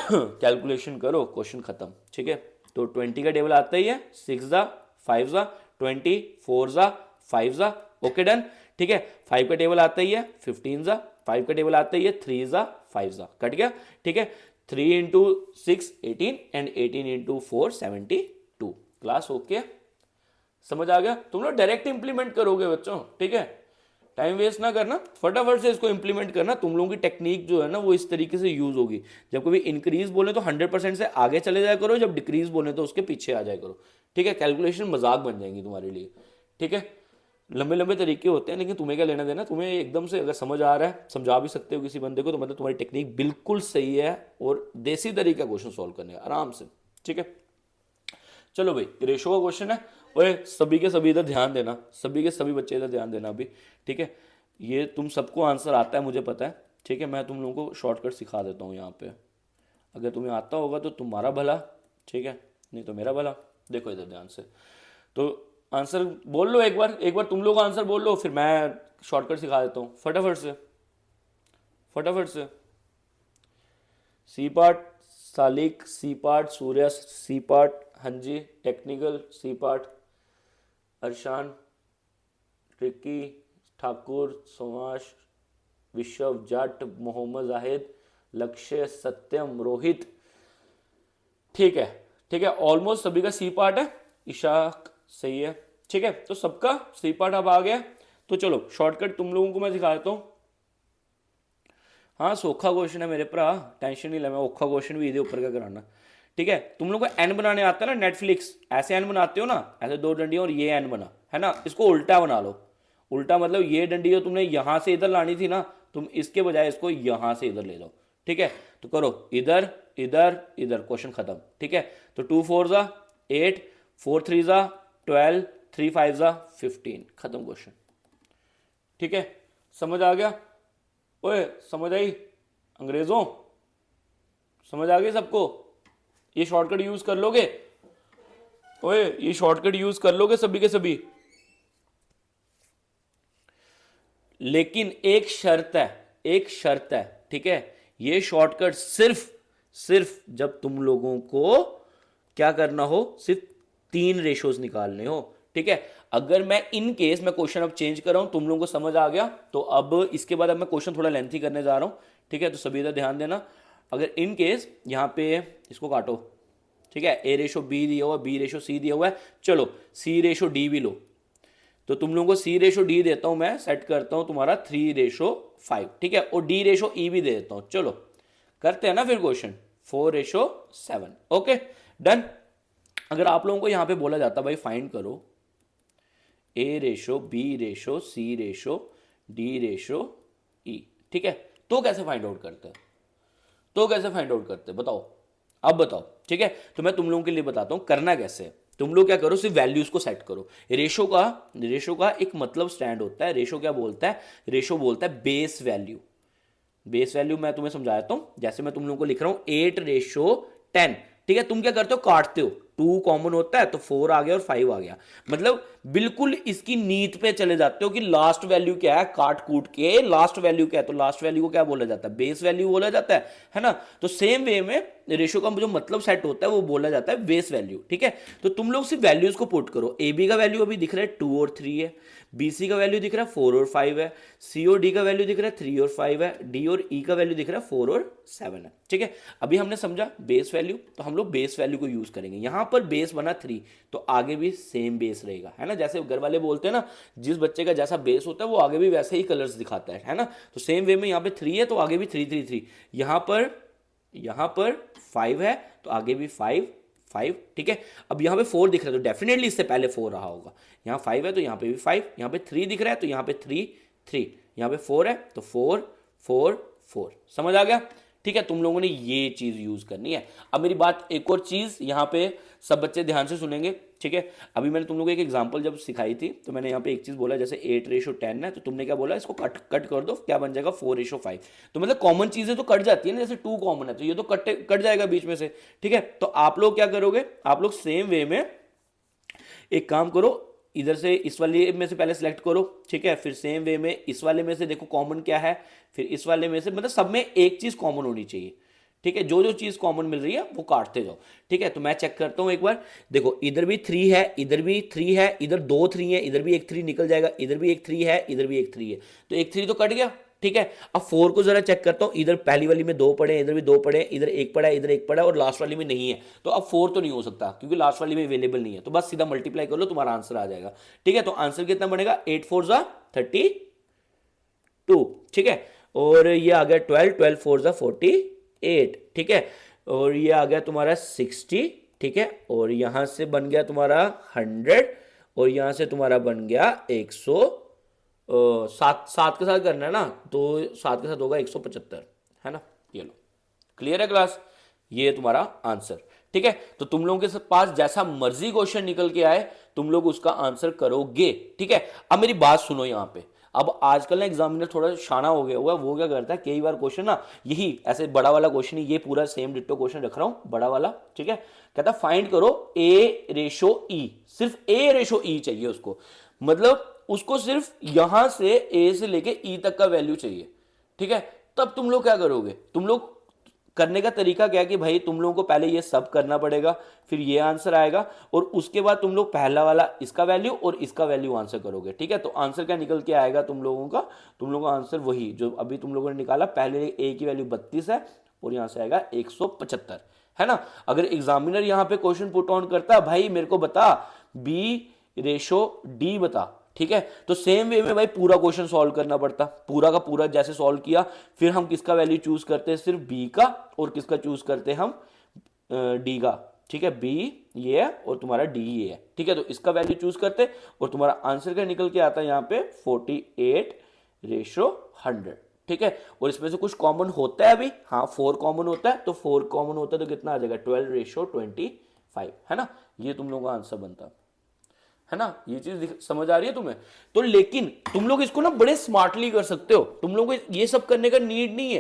कैलकुलेशन करो, क्वेश्चन खत्म। ठीक है, तो 20 का टेबल आता ही है, 6 ज़ा 5 ज़ा 20, 4 ज़ा 5 ज़ा, ओके डन। ठीक है, 5 का टेबल आता ही है, 15 ज़ा 5 का टेबल आता ही है, 3 ज़ा 5 ज़ा, कट गया। ठीक है, 3 into 6 18 and 18 into 4 72। Class okay, समझ आ गया? तुम लोग डायरेक्ट इंप्लीमेंट करोगे बच्चों, ठीक है, टाइम वेस्ट ना करना, फटाफट से इसको इंप्लीमेंट करना। तुम लोगों की टेक्निक जो है ना वो इस तरीके से यूज होगी, जब कभी इंक्रीज बोले तो 100% से आगे चले जाया करो, जब डिक्रीज बोले तो उसके पीछे आ जाया करो। ठीक है, कैलकुलेशन मजाक बन जाएंगी तुम्हारे लिए। ठीक है, लंबे लंबे तरीके होते हैं, लेकिन तुम्हें क्या लेना देना, तुम्हें एकदम से अगर समझ आ रहा है, समझा भी सकते हो किसी बंदे को, तो मतलब तुम्हारी टेक्निक बिल्कुल सही है और देसी तरीका क्वेश्चन सॉल्व करने का आराम से। ठीक है, चलो भाई, रेशो का क्वेश्चन है। ओए सभी के सभी इधर ध्यान देना, सभी के सभी बच्चे इधर ध्यान देना अभी। ठीक है, ये तुम सबको आंसर आता है मुझे पता है। ठीक है, मैं तुम लोगों को शॉर्टकट सिखा देता हूँ यहाँ पे, अगर तुम्हें आता होगा तो तुम्हारा भला, ठीक है, नहीं तो मेरा भला। देखो इधर ध्यान से, तो आंसर बोल लो एक बार तुम लोग आंसर बोल लो, फिर मैं शॉर्टकट सिखा देता हूँ फटाफट से, फटाफट से। C part Salik, C part Surya, C part हंजी, technical, C part Arshan, tricky, Thakur, Somash, Vishwa, Jat, Mohammad Zahid, लक्ष्य, सत्यम, रोहित। ठीक है, ठीक है, ऑलमोस्ट सभी का सी पार्ट है। इशाक सही है। ठीक है, तो सबका सी पार्ट अब आ गया। तो चलो शॉर्टकट तुम लोगों को मैं दिखा देता हूँ। हाँ सौखा क्वेश्चन है मेरे भरा, टेंशन नहीं ले, मैं औखा क्वेश्चन भी इधर ऊपर का कराना। ठीक है, तुम लोग को एन बनाने आता है ना, नेटफ्लिक्स ऐसे एन बनाते हो ना, ऐसे दो डंडियां और ये एन बना है ना, इसको उल्टा बना लो। उल्टा मतलब ये डंडी जो तुमने यहां से इधर लानी थी ना, तुम इसके बजाय इसको यहां से इधर ले लो। ठीक है, तो करो इधर इधर इधर, क्वेश्चन खत्म। ठीक है, तो 2 4 ज़ा 8, 4 3 ज़ा 12, 3 5 ज़ा 15, खत्म क्वेश्चन। ठीक है, समझ आ गया? ओए समझ आई अंग्रेजों, समझ आ गई सबको? ये शॉर्टकट यूज कर लोगे? ओए ये शॉर्टकट यूज कर लोगे सभी के सभी? लेकिन एक शर्त है, एक शर्त है। ठीक है, ये शॉर्टकट सिर्फ सिर्फ जब तुम लोगों को क्या करना हो, सिर्फ 3 रेशोज निकालने हो। ठीक है, अगर मैं इन केस मैं क्वेश्चन अब चेंज कर रहा हूं, तुम लोगों को समझ आ गया, तो अब इसके बाद अब मैं क्वेश्चन थोड़ा लेंथी करने जा रहा हूं। ठीक है, तो सभी इधर ध्यान देना। अगर इन केस यहां पे इसको काटो, ठीक है, ए रेशो बी दिया हुआ है, बी रेशो सी दिया हुआ है, चलो सी रेशो डी भी लो, तो तुम लोगों को सी रेशो डी देता हूं मैं, सेट करता हूं तुम्हारा 3:5। ठीक है, और डी रेशो ई भी दे देता हूं। चलो करते हैं ना फिर क्वेश्चन 4:7। Okay done. अगर आप लोगों को यहां पे बोला जाता भाई फाइंड करो ए रेशो बी रेशो सी रेशो डी रेशो ई, ठीक है, तो कैसे फाइंड आउट करते हैं? तो कैसे फाइंड आउट करते हैं बताओ, अब बताओ। ठीक है, तो मैं तुम लोगों के लिए बताता हूं करना कैसे है। तुम लोग क्या करो, सिर्फ वैल्यूज को सेट करो। रेशो का एक मतलब स्टैंड होता है। रेशो क्या बोलता है? रेशो बोलता है बेस वैल्यू। बेस वैल्यू मैं तुम्हें समझाता हूं, जैसे मैं तुम लोगों को लिख रहा हूं 8:10। ठीक है, तुम क्या करते हो, काटते हो, 2 कॉमन होता है तो 4 आ गया और 5 आ गया। मतलब बिल्कुल इसकी नीत पे चले जाते हो कि लास्ट वैल्यू क्या है, काट कूट के लास्ट वैल्यू क्या है, तो लास्ट वैल्यू को क्या बोला जाता है? बेस वैल्यू बोला जाता है ना। तो सेम वे में रेशो का जो मतलब सेट होता है वो बोला जाता है बेस वैल्यू। ठीक है, तो तुम लोग सिर्फ वैल्यूज को पुट करो। ए बी का वैल्यू अभी दिख रहा है 2 और 3 है, बी सी का वैल्यू दिख रहा है 4 और 5 है, सी और डी का वैल्यू दिख रहा है 3 और 5 है, डी और ई का वैल्यू दिख रहा है 4 और 7 है। ठीक है, अभी हमने समझा बेस वैल्यू, तो हम लोग बेस वैल्यू को यूज करेंगे। यहां पर बेस बना 3, तो आगे भी सेम बेस रहेगा, है ना। जैसे घर वाले बोलते हैं ना, जिस बच्चे का जैसा बेस होता है वो आगे भी वैसे ही कलर्स दिखाता है ना। तो सेम वे में यहाँ पे 3 है तो आगे भी 3 3 3, यहां पर 5 है तो आगे भी 5 5। ठीक है, अब यहाँ पे 4 दिख रहा है तो डेफिनेटली इससे पहले 4 रहा होगा। यहाँ 5 है तो यहाँ पे भी 5, यहाँ पे 3 दिख रहा है तो यहाँ पे 3 3, यहाँ पे 4 है तो 4 4 4। समझ आ गया? ठीक है, तुम लोगों ने ये चीज यूज करनी है। अब मेरी बात एक और चीज यहाँ पे सब बच्चे ध्यान से सुनेंगे। ठीक है, अभी मैंने तुम लोगों को एक एग्जांपल जब सिखाई थी तो मैंने यहाँ पे एक चीज बोला, जैसे 8:10 है तो तुमने क्या बोला, इसको कट कर दो, क्या बन जाएगा 4:5। तो मतलब कॉमन चीजें तो कट जाती है ना, जैसे 2 कॉमन है तो ये तो कट जाएगा बीच में से। ठीक है, तो आप लोग क्या करोगे, आप लोग सेम वे में एक काम करो, इधर से इस वाले में से पहले सेलेक्ट करो। ठीक है, फिर सेम वे में इस वाले में से देखो कॉमन क्या है, फिर इस वाले में से, मतलब सब में एक चीज कॉमन होनी चाहिए। ठीक है, जो जो चीज़ कॉमन मिल रही है वो काटते जाओ। ठीक है, तो मैं चेक करता हूँ एक बार, देखो इधर भी 3 है, इधर भी 3 है, इधर 2 3 है, इधर भी एक 3 निकल जाएगा, इधर भी एक 3 है, इधर भी एक 3 है, तो एक 3 तो कट गया। ठीक है, अब 4 को जरा चेक करता हूँ, इधर पहली वाली में 2 पड़े हैं, इधर भी 2 पड़े हैं, इधर एक पड़ा है, इधर एक पड़ा है, और लास्ट वाली में नहीं है, तो अब 4 तो नहीं हो सकता क्योंकि लास्ट वाली में अवेलेबल नहीं है, तो बस सीधा मल्टीप्लाई कर लो, तुम्हारा आंसर आ जाएगा। ठीक है, तो आंसर कितना बनेगा, 8 4 जा 32। ठीक है, और ये आ गया 12 12 4 जा 48। ठीक है, और ये आ गया तुम्हारा 60। ठीक है, और यहां से बन गया तुम्हारा 100, और यहां से तुम्हारा बन गया 100। सात सात के साथ करना है ना, तो 7 के साथ होगा 175, है ना। ये लो, क्लियर है क्लास, ये तुम्हारा आंसर। ठीक है, तो तुम लोगों के पास जैसा मर्जी क्वेश्चन निकल के आए, तुम लोग उसका आंसर करोगे। ठीक है, अब मेरी बात सुनो यहां पे, अब आजकल ना एग्जामिनर थोड़ा शाना हो गया हुआ है, वो क्या करता है, कई बार क्वेश्चन ना यही ऐसे बड़ा वाला क्वेश्चन ही, ये पूरा सेम डिट्टो क्वेश्चन रख रहा हूं बड़ा वाला। ठीक है, कहता फाइंड करो ए रेशो ई, सिर्फ ए रेशो ई चाहिए उसको, मतलब उसको सिर्फ यहां से ए से लेके ई तक का वैल्यू चाहिए। ठीक है, तब तुम लोग क्या करोगे, तुम लोग करने का तरीका क्या है कि भाई तुम लोगों को पहले ये सब करना पड़ेगा, फिर ये आंसर आएगा, और उसके बाद तुम लोग पहला वाला इसका वैल्यू और इसका वैल्यू आंसर करोगे। ठीक है, तो आंसर क्या निकल के आएगा तुम लोगों का, तुम लोगों का आंसर वही जो अभी तुम लोगों ने निकाला, पहले ए की वैल्यू 32 है और यहां से आएगा 175, है ना। अगर एग्जामिनर यहां पे क्वेश्चन पुट ऑन करता, भाई मेरे को बता बी रेशो डी बता, ठीक है, तो सेम वे में भाई पूरा क्वेश्चन सॉल्व करना पड़ता, पूरा का पूरा जैसे सॉल्व किया, फिर हम किसका वैल्यू चूज करते हैं, सिर्फ बी का, और किसका चूज करते हैं हम, डी का। ठीक है, बी ये है और तुम्हारा डी ये है। ठीक है, तो इसका वैल्यू चूज करते और तुम्हारा आंसर क्या निकल के आता है यहाँ पे 48 रेशो 100। ठीक है, और इसमें से कुछ कॉमन होता है अभी, हाँ 4 कॉमन होता है, तो 4 कॉमन होता है तो कितना आ जाएगा 12 रेशो 25, है ना। ये तुम लोगों का आंसर बनता है ना, ये चीज समझ आ रही है तुम्हें। तो लेकिन तुम लोग इसको ना बड़े स्मार्टली कर सकते हो, तुम लोग को ये सब करने का नीड नहीं है।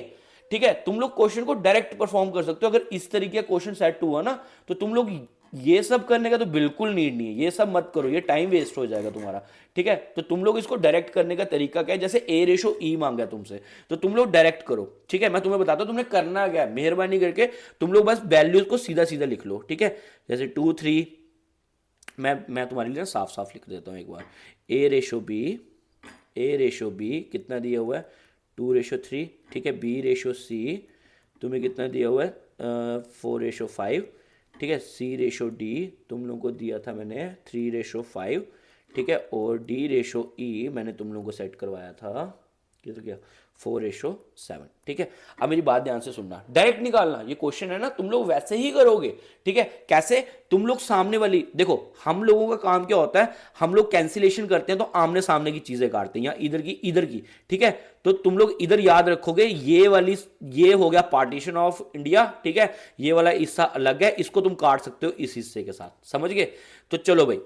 ठीक है, तुम लोग क्वेश्चन को डायरेक्ट परफॉर्म कर सकते हो, अगर इस तरीके का क्वेश्चन सेट हुआ ना, तो तुम लोग ये सब करने का तो बिल्कुल नीड नहीं है, ये सब मत करो, ये टाइम वेस्ट हो जाएगा तुम्हारा। ठीक है, तो तुम लोग इसको डायरेक्ट करने का तरीका क्या है, जैसे ए रेशो ई मांगा तुमसे, तो तुम लोग डायरेक्ट करो। ठीक है, मैं तुम्हें बताता हूं तुमने करना क्या है, मेहरबानी करके तुम लोग बस वैल्यूज को सीधा सीधा लिख लो। ठीक है, जैसे 2 3, मैं तुम्हारे लिए साफ साफ लिख देता हूँ एक बार, ए रेशो बी कितना दिया हुआ है 2 रेशो 3। ठीक है, बी रेशो सी तुम्हें कितना दिया हुआ है 4 रेशो 5। ठीक है, सी रेशो डी तुम लोगों को दिया था मैंने 3 रेशो 5। ठीक है, और डी रेशो ई मैंने तुम लोगों को सेट करवाया था कितना क्या 4 रेशो 7। ठीक है, अब मेरी बात ध्यान से सुनना, डायरेक्ट निकालना, ये क्वेश्चन है ना तुम लोग वैसे ही करोगे। ठीक है, कैसे, तुम लोग सामने वाली देखो, हम लोगों का काम क्या होता है, हम लोग कैंसिलेशन करते हैं तो आमने सामने की चीजें काटते हैं, या इधर की इधर की। ठीक है, तो तुम लोग इधर याद रखोगे, ये वाली ये हो गया पार्टीशन ऑफ इंडिया। ठीक है, ये वाला हिस्सा अलग है, इसको तुम काट सकते हो इस हिस्से के साथ, समझ गए। तो चलो भाई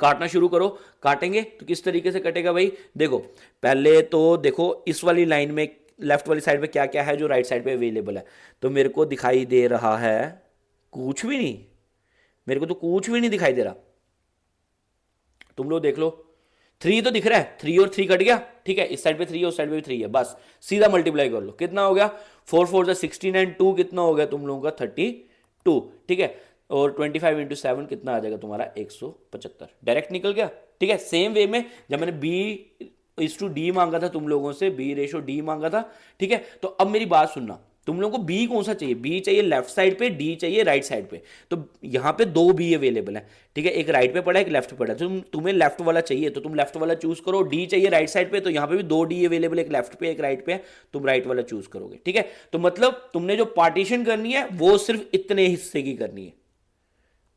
काटना शुरू करो। काटेंगे तो किस तरीके से कटेगा भाई, देखो पहले तो देखो इस वाली लाइन में लेफ्ट वाली साइड पे क्या क्या है जो राइट साइड पे अवेलेबल है, तो मेरे को दिखाई दे रहा है कुछ भी नहीं, मेरे को तो कुछ भी नहीं दिखाई दे रहा। तुम लोग देख लो, 3 तो दिख रहा है, 3 और 3 कट गया। ठीक है, इस साइड पे 3 है, उस साइड पे भी 3 है, बस सीधा मल्टीप्लाई कर लो, कितना हो गया 4 4 जा 16 एंड 2 कितना हो गया तुम लोगों का 32। ठीक है, और 25 इंटू 7 कितना आ जाएगा तुम्हारा 175, डायरेक्ट निकल गया। ठीक है, सेम वे में जब मैंने बी इस टू डी मांगा था तुम लोगों से, बी रेशो डी मांगा था। ठीक है, तो अब मेरी बात सुनना, तुम लोगों को बी कौन सा चाहिए, बी चाहिए लेफ्ट साइड पे, डी चाहिए राइट साइड पे, तो यहां पे 2 बी अवेलेबल है। ठीक है, एक राइट पे पड़ा है, एक लेफ्ट पे पड़ा है, तुम्हें लेफ्ट वाला चाहिए तो तुम लेफ्ट वाला चूज करो, डी चाहिए राइट साइड पे, तो यहां पे भी 2 डी अवेलेबल है, एक लेफ्ट पे एक राइट पे है, तुम राइट वाला चूज करोगे। ठीक है, तो मतलब तुमने जो पार्टीशन करनी है वो सिर्फ इतने हिस्से की करनी है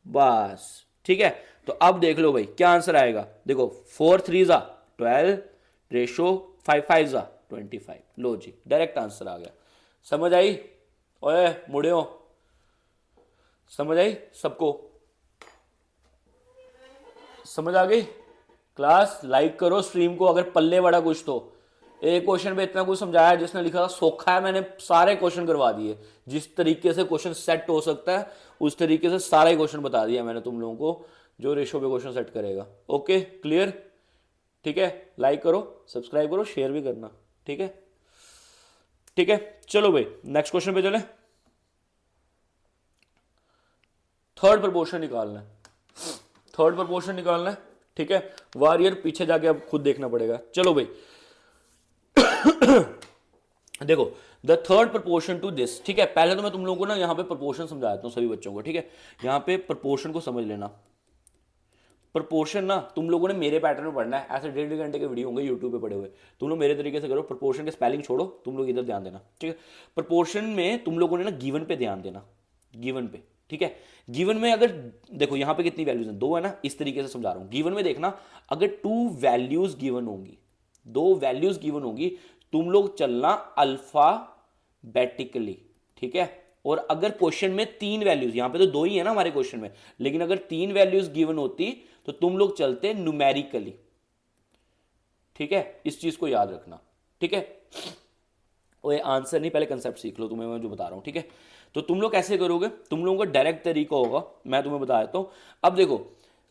बस। ठीक है, तो अब देख लो भाई क्या आंसर आएगा, देखो 4 3 जा 12 रेशो 5 5 जा 25, लो जी डायरेक्ट आंसर आ गया। समझ आई, ओए मुड़ियो, समझ आई सबको, समझ आ गई क्लास। लाइक करो स्ट्रीम को अगर पल्ले बड़ा कुछ तो, एक क्वेश्चन पे इतना कुछ समझाया, जिसने लिखा था सोखा है, मैंने सारे क्वेश्चन करवा दिए, जिस तरीके से क्वेश्चन सेट हो सकता है उस तरीके से सारे क्वेश्चन बता दिया मैंने तुम लोगों को, जो रेशो पे क्वेश्चन सेट करेगा। ओके क्लियर, ठीक है, लाइक करो, सब्सक्राइब करो, शेयर भी करना। ठीक है, ठीक है, चलो भाई नेक्स्ट क्वेश्चन पे चले। थर्ड प्रपोर्शन निकालना है, थर्ड प्रपोर्शन निकालना है, ठीक है। वारियर पीछे जाके अब खुद देखना पड़ेगा। चलो भाई देखो the third proportion to this, ठीक है। पहले तो मैं तुम लोगों को ना यहाँ पे प्रपोर्शन समझा देता हूँ सभी बच्चों को, ठीक है। यहाँ पे प्रपोर्शन को समझ लेना। प्रपोर्शन ना तुम लोगों ने मेरे पैटर्न में पढ़ना है, ऐसे 1.5 घंटे के वीडियो होंगे यूट्यूब पे पड़े हुए, तुम लोग मेरे तरीके से करो। प्रपोर्शन के स्पेलिंग छोड़ो, तुम लोग इधर ध्यान देना, ठीक है। प्रपोर्शन में तुम लोगों ने ना गिवन पे ध्यान देना, गिवन पे, ठीक है। गिवन में अगर देखो यहाँ पे कितनी वैल्यूज हैं, 2 है ना, इस तरीके से समझा रहा हूँ। गिवन में देखना, अगर 2 वैल्यूज गिवन होंगी, 2 वैल्यूज गिवन होंगी, तुम लोग चलना अल्फाबेटिकली, ठीक है। और अगर क्वेश्चन में 3 वैल्यूज, यहां पे तो 2 ही है ना हमारे क्वेश्चन में, लेकिन अगर 3 वैल्यूज गिवन होती तो तुम लोग चलते न्यूमेरिकली, ठीक है। इस चीज को याद रखना, ठीक है। और आंसर नहीं, पहले कंसेप्ट सीख लो, तुम्हें मैं जो बता रहा हूं, ठीक है। तो तुम लोग कैसे करोगे, तुम लोगों का डायरेक्ट तरीका होगा, मैं तुम्हें बता देता हूं। अब देखो,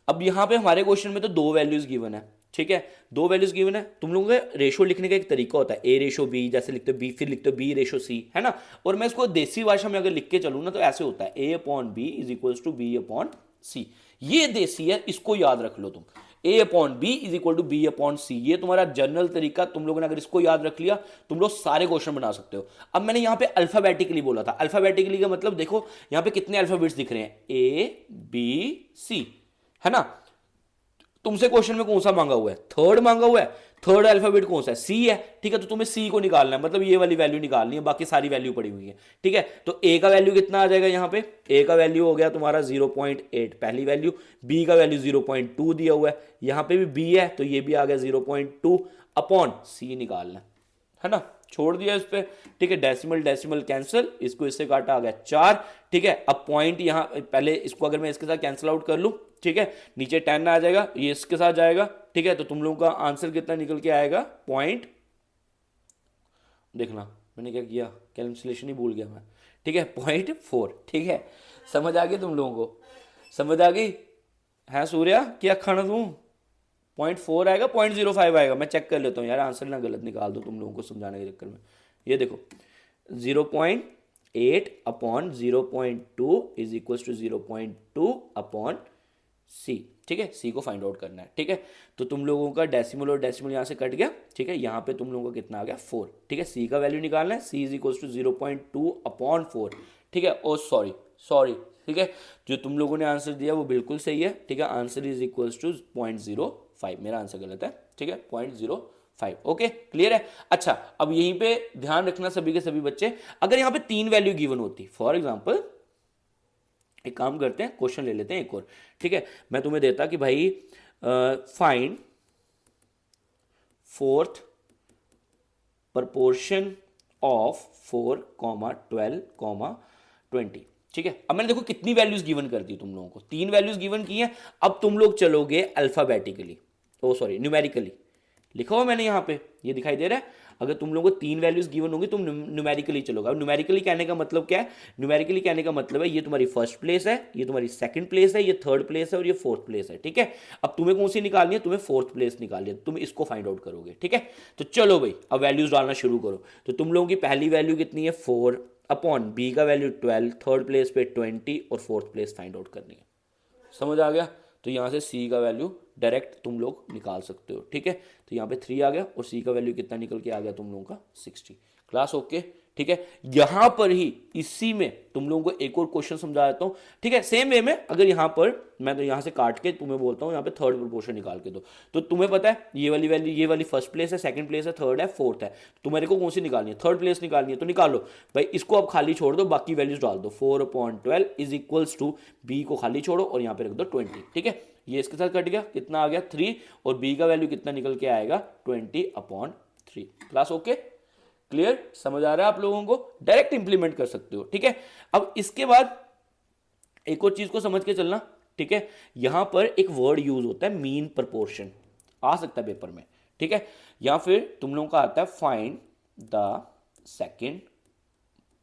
अब यहां पे हमारे क्वेश्चन में तो 2 वैल्यूज गिवन है, ठीक है। 2 वैल्यूज गिवन है, तुम लोगों का रेशो लिखने का एक तरीका होता है, ए रेशो बी, जैसे लिखते हो बी, फिर लिखते हो बी रेशो सी, है ना। और मैं इसको देसी भाषा में अगर लिख के चलूँ ना तो ऐसे होता है, A upon B is equals to B upon C. ये देसी है, इसको याद रख लो तुम। A upon B is equal to B upon C, ये तुम्हारा जनरल तरीका। तुम लोगों ने अगर इसको याद रख लिया, तुम लोग सारे क्वेश्चन बना सकते हो। अब मैंने यहां पे अल्फाबेटिकली बोला था, अल्फाबेटिकली का मतलब देखो यहां पे कितने अल्फाबेट्स दिख रहे हैं, ए बी सी, है ना। तुमसे क्वेश्चन में कौन सा मांगा हुआ है, थर्ड मांगा हुआ है, थर्ड अल्फाबेट कौन सा है, सी है, ठीक है। तो तुम्हें सी को निकालना है, मतलब ये वाली वैल्यू निकालनी है, बाकी सारी वैल्यू पड़ी हुई है, ठीक है। तो ए का वैल्यू कितना आ जाएगा, यहाँ पे ए का वैल्यू हो गया तुम्हारा 0.8 पहली वैल्यू, बी का वैल्यू 0.2 दिया हुआ है, यहाँ पे भी बी है तो ये भी आ गया 0.2 अपॉन सी निकालना है ना। छोड़ दिया इस पे, ठीक है। डेसिमल डेसिमल कैंसिल, इसको इससे काटा आ गया 4, ठीक है। अब पॉइंट यहां पहले इसको अगर मैं इसके साथ कैंसिल आउट कर लूं, ठीक है, नीचे 10 आ जाएगा, ये इसके साथ जाएगा, ठीक है। तो तुम लोगों का आंसर कितना निकल के आएगा, पॉइंट, देखना मैंने क्या किया, कैलकुलेशन ही भूल गया मैं, ठीक है, 0.4, ठीक है। समझ आ गई तुम लोगों को, समझ आ गई है सूर्या, क्या खाना तू, 0.4 आएगा, 0.05 आएगा, मैं चेक कर लेता हूँ यार, आंसर ना गलत निकाल दो तुम लोगों को समझाने के चक्कर में। ये देखो 0.8 upon 0.2 is equal to 0.2 upon C, ठीक है। सी को फाइंड आउट करना है, ठीक है। तो तुम लोगों का डेसिमल और डेसिमल यहाँ से कट गया, ठीक है। यहाँ पे तुम लोगों का कितना आ गया 4, ठीक है। सी का वैल्यू निकालना है, सी इज इक्वल टू 0.2 अपॉन 4, ठीक है। ओ सॉरी सॉरी, ठीक है, जो तुम लोगों ने आंसर दिया वो बिल्कुल सही है, ठीक है। आंसर इज इक्वल टू 0.05, मेरा आंसर गलत है, ठीक है, 0.05, ओके, क्लियर है। अच्छा, अब यहीं पे ध्यान रखना सभी के सभी बच्चे, अगर यहाँ पे 3 वैल्यू गिवन होती, फॉर एग्जाम्पल एक काम करते हैं, क्वेश्चन ले लेते हैं एक और, ठीक है। मैं तुम्हें देता कि भाई फाइंड फोर्थ प्रपोर्शन ऑफ 4, 12, 20, ठीक है। अब मैंने देखो कितनी वैल्यूज गिवन कर दी तुम लोगों को, 3 वैल्यूज गिवन की हैं। अब तुम लोग चलोगे अल्फाबेटिकली, ओ सॉरी न्यूमेरिकली, लिखा हुआ मैंने यहाँ पे, ये दिखाई दे रहा है। अगर तुम लोगों को 3 वैल्यूज गिवन होंगी तुम न्यूमेरिकली चलोगे। अब न्यूमेरिकली कहने का मतलब क्या है, न्यूमेरिकली कहने का मतलब है ये तुम्हारी फर्स्ट प्लेस है, ये तुम्हारी सेकंड प्लेस है, ये थर्ड प्लेस है और ये फोर्थ प्लेस है, ठीक है। अब तुम्हें कौन सी निकालनी है, तुम्हें फोर्थ प्लेस निकालनी है, तुम इसको फाइंड आउट करोगे, ठीक है। तो चलो भाई अब वैल्यूज डालना शुरू करो। तो तुम लोगों की पहली वैल्यू कितनी है 4 अपॉन बी का वैल्यू 12, थर्ड प्लेस पे 20 और फोर्थ प्लेस फाइंड आउट करनी है। समझ आ गया। तो यहाँ से सी का वैल्यू डायरेक्ट तुम लोग निकाल सकते हो, ठीक है। तो यहाँ पे 3 आ गया और सी का वैल्यू कितना निकल के आ गया तुम लोगों का 60। क्लास ओके, ठीक है। यहाँ पर ही इसी में तुम लोगों को एक और क्वेश्चन समझा देता हूँ, ठीक है। सेम वे में अगर यहाँ पर मैं तो यहाँ से काट के तुम्हें बोलता हूँ यहाँ पे थर्ड प्रोपोर्शन निकाल के दो, तो तुम्हें पता है ये वाली वैल्यू, ये वाली फर्स्ट प्लेस है, सेकंड प्लेस है, थर्ड है, फोर्थ है, तुम्हारे को कौन सी निकालनी है, थर्ड प्लेस निकालनी है। तो निकालो भाई, इसको अब खाली छोड़ दो, बाकी वैल्यूज डाल दो। 4/12 इज इक्वल्स टू बी को खाली छोड़ो और यहाँ पे रख दो 20, ठीक है। ये इसके साथ कट गया, कितना आ गया 3, और बी का वैल्यू कितना निकल के आएगा 20/3। क्लास ओके, क्लियर, समझ आ रहा है आप लोगों को, डायरेक्ट इंप्लीमेंट कर सकते हो, ठीक है। अब इसके बाद एक और चीज को समझ के चलना, ठीक है। यहां पर एक वर्ड यूज होता है मीन प्रपोर्शन, आ सकता है पेपर में, ठीक है। या फिर तुम लोगों का आता है फाइंड द सेकंड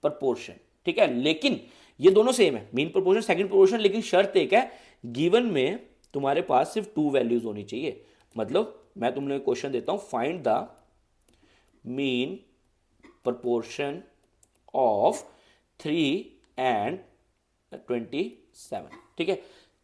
प्रपोर्शन, ठीक है। लेकिन ये दोनों सेम है, मीन प्रपोर्शन, सेकंड प्रपोर्शन, लेकिन शर्त एक है, गिवन में तुम्हारे पास सिर्फ 2 वैल्यूज होनी चाहिए। मतलब मैं तुमने क्वेश्चन देता हूं, find the mean proportion of 3 and 27, ठीक है,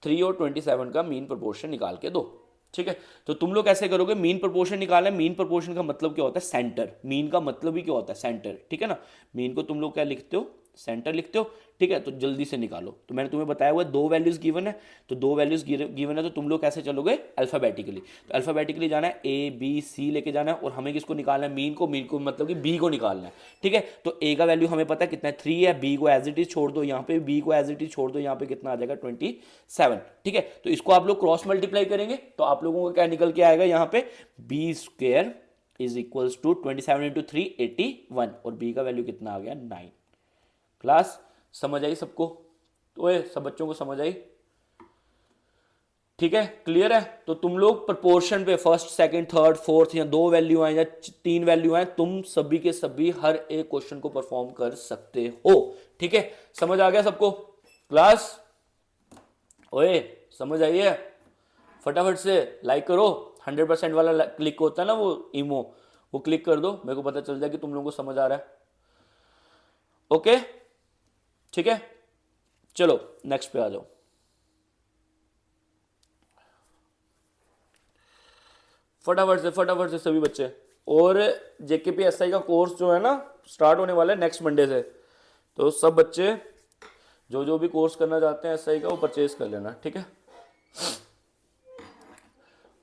3 और 27 का मीन प्रोपोर्शन निकाल के दो। ठीक है, तो तुम लोग कैसे करोगे, मीन प्रोपोर्शन निकालना है। मीन प्रोपोर्शन का मतलब क्या होता है, सेंटर। मीन का मतलब ही क्या होता है, सेंटर। ठीक है ना, मीन को तुम लोग क्या लिखते हो, सेंटर लिखते हो। ठीक है, तो जल्दी से निकालो। तो मैंने तुम्हें बताया हुआ है 2 वैल्यूज गिवन है, तो 2 वैल्यूज गिवन है, तो तुम लोग कैसे चलोगे, अल्फाबेटिकली। तो अल्फाबेटिकली जाना है, ए बी सी लेके जाना है, और हमें किसको निकालना है, मीन को मतलब कि बी को निकालना है। ठीक है, तो ए का वैल्यू हमें पता है कितना है, 3 है। बी को एज इट इज छोड़ दो यहाँ पे, बी को एज इट इज छोड़ दो यहाँ पे, कितना आ जाएगा, 27। ठीक है, तो इसको आप लोग क्रॉस मल्टीप्लाई करेंगे तो आप लोगों को क्या निकल के आएगा यहाँ पे, B square is equals to 27 into 3 81, और बी का वैल्यू कितना आ गया, 9। क्लास समझ आई सबको, तो सब बच्चों को समझ आई। ठीक है, क्लियर है। तो तुम लोग प्रपोर्शन पे फर्स्ट सेकंड थर्ड फोर्थ, या 2 वैल्यू आए या 3 वैल्यू आए, तुम सभी के सभी हर एक क्वेश्चन को परफॉर्म कर सकते हो। ठीक है, समझ आ गया सबको क्लास, ओए समझ आई है। फटाफट से लाइक करो, 100% वाला क्लिक होता है ना वो इमो, वो क्लिक कर दो, मेरे को पता चल जाए कि तुम लोगों को समझ आ रहा है। ओके, ठीक है, चलो नेक्स्ट पे आ जाओ। फटाफट से सभी बच्चे। और JKPSI का कोर्स जो है ना स्टार्ट होने वाला है नेक्स्ट मंडे से, तो सब बच्चे जो जो भी कोर्स करना चाहते हैं SI का वो परचेज कर लेना। ठीक है,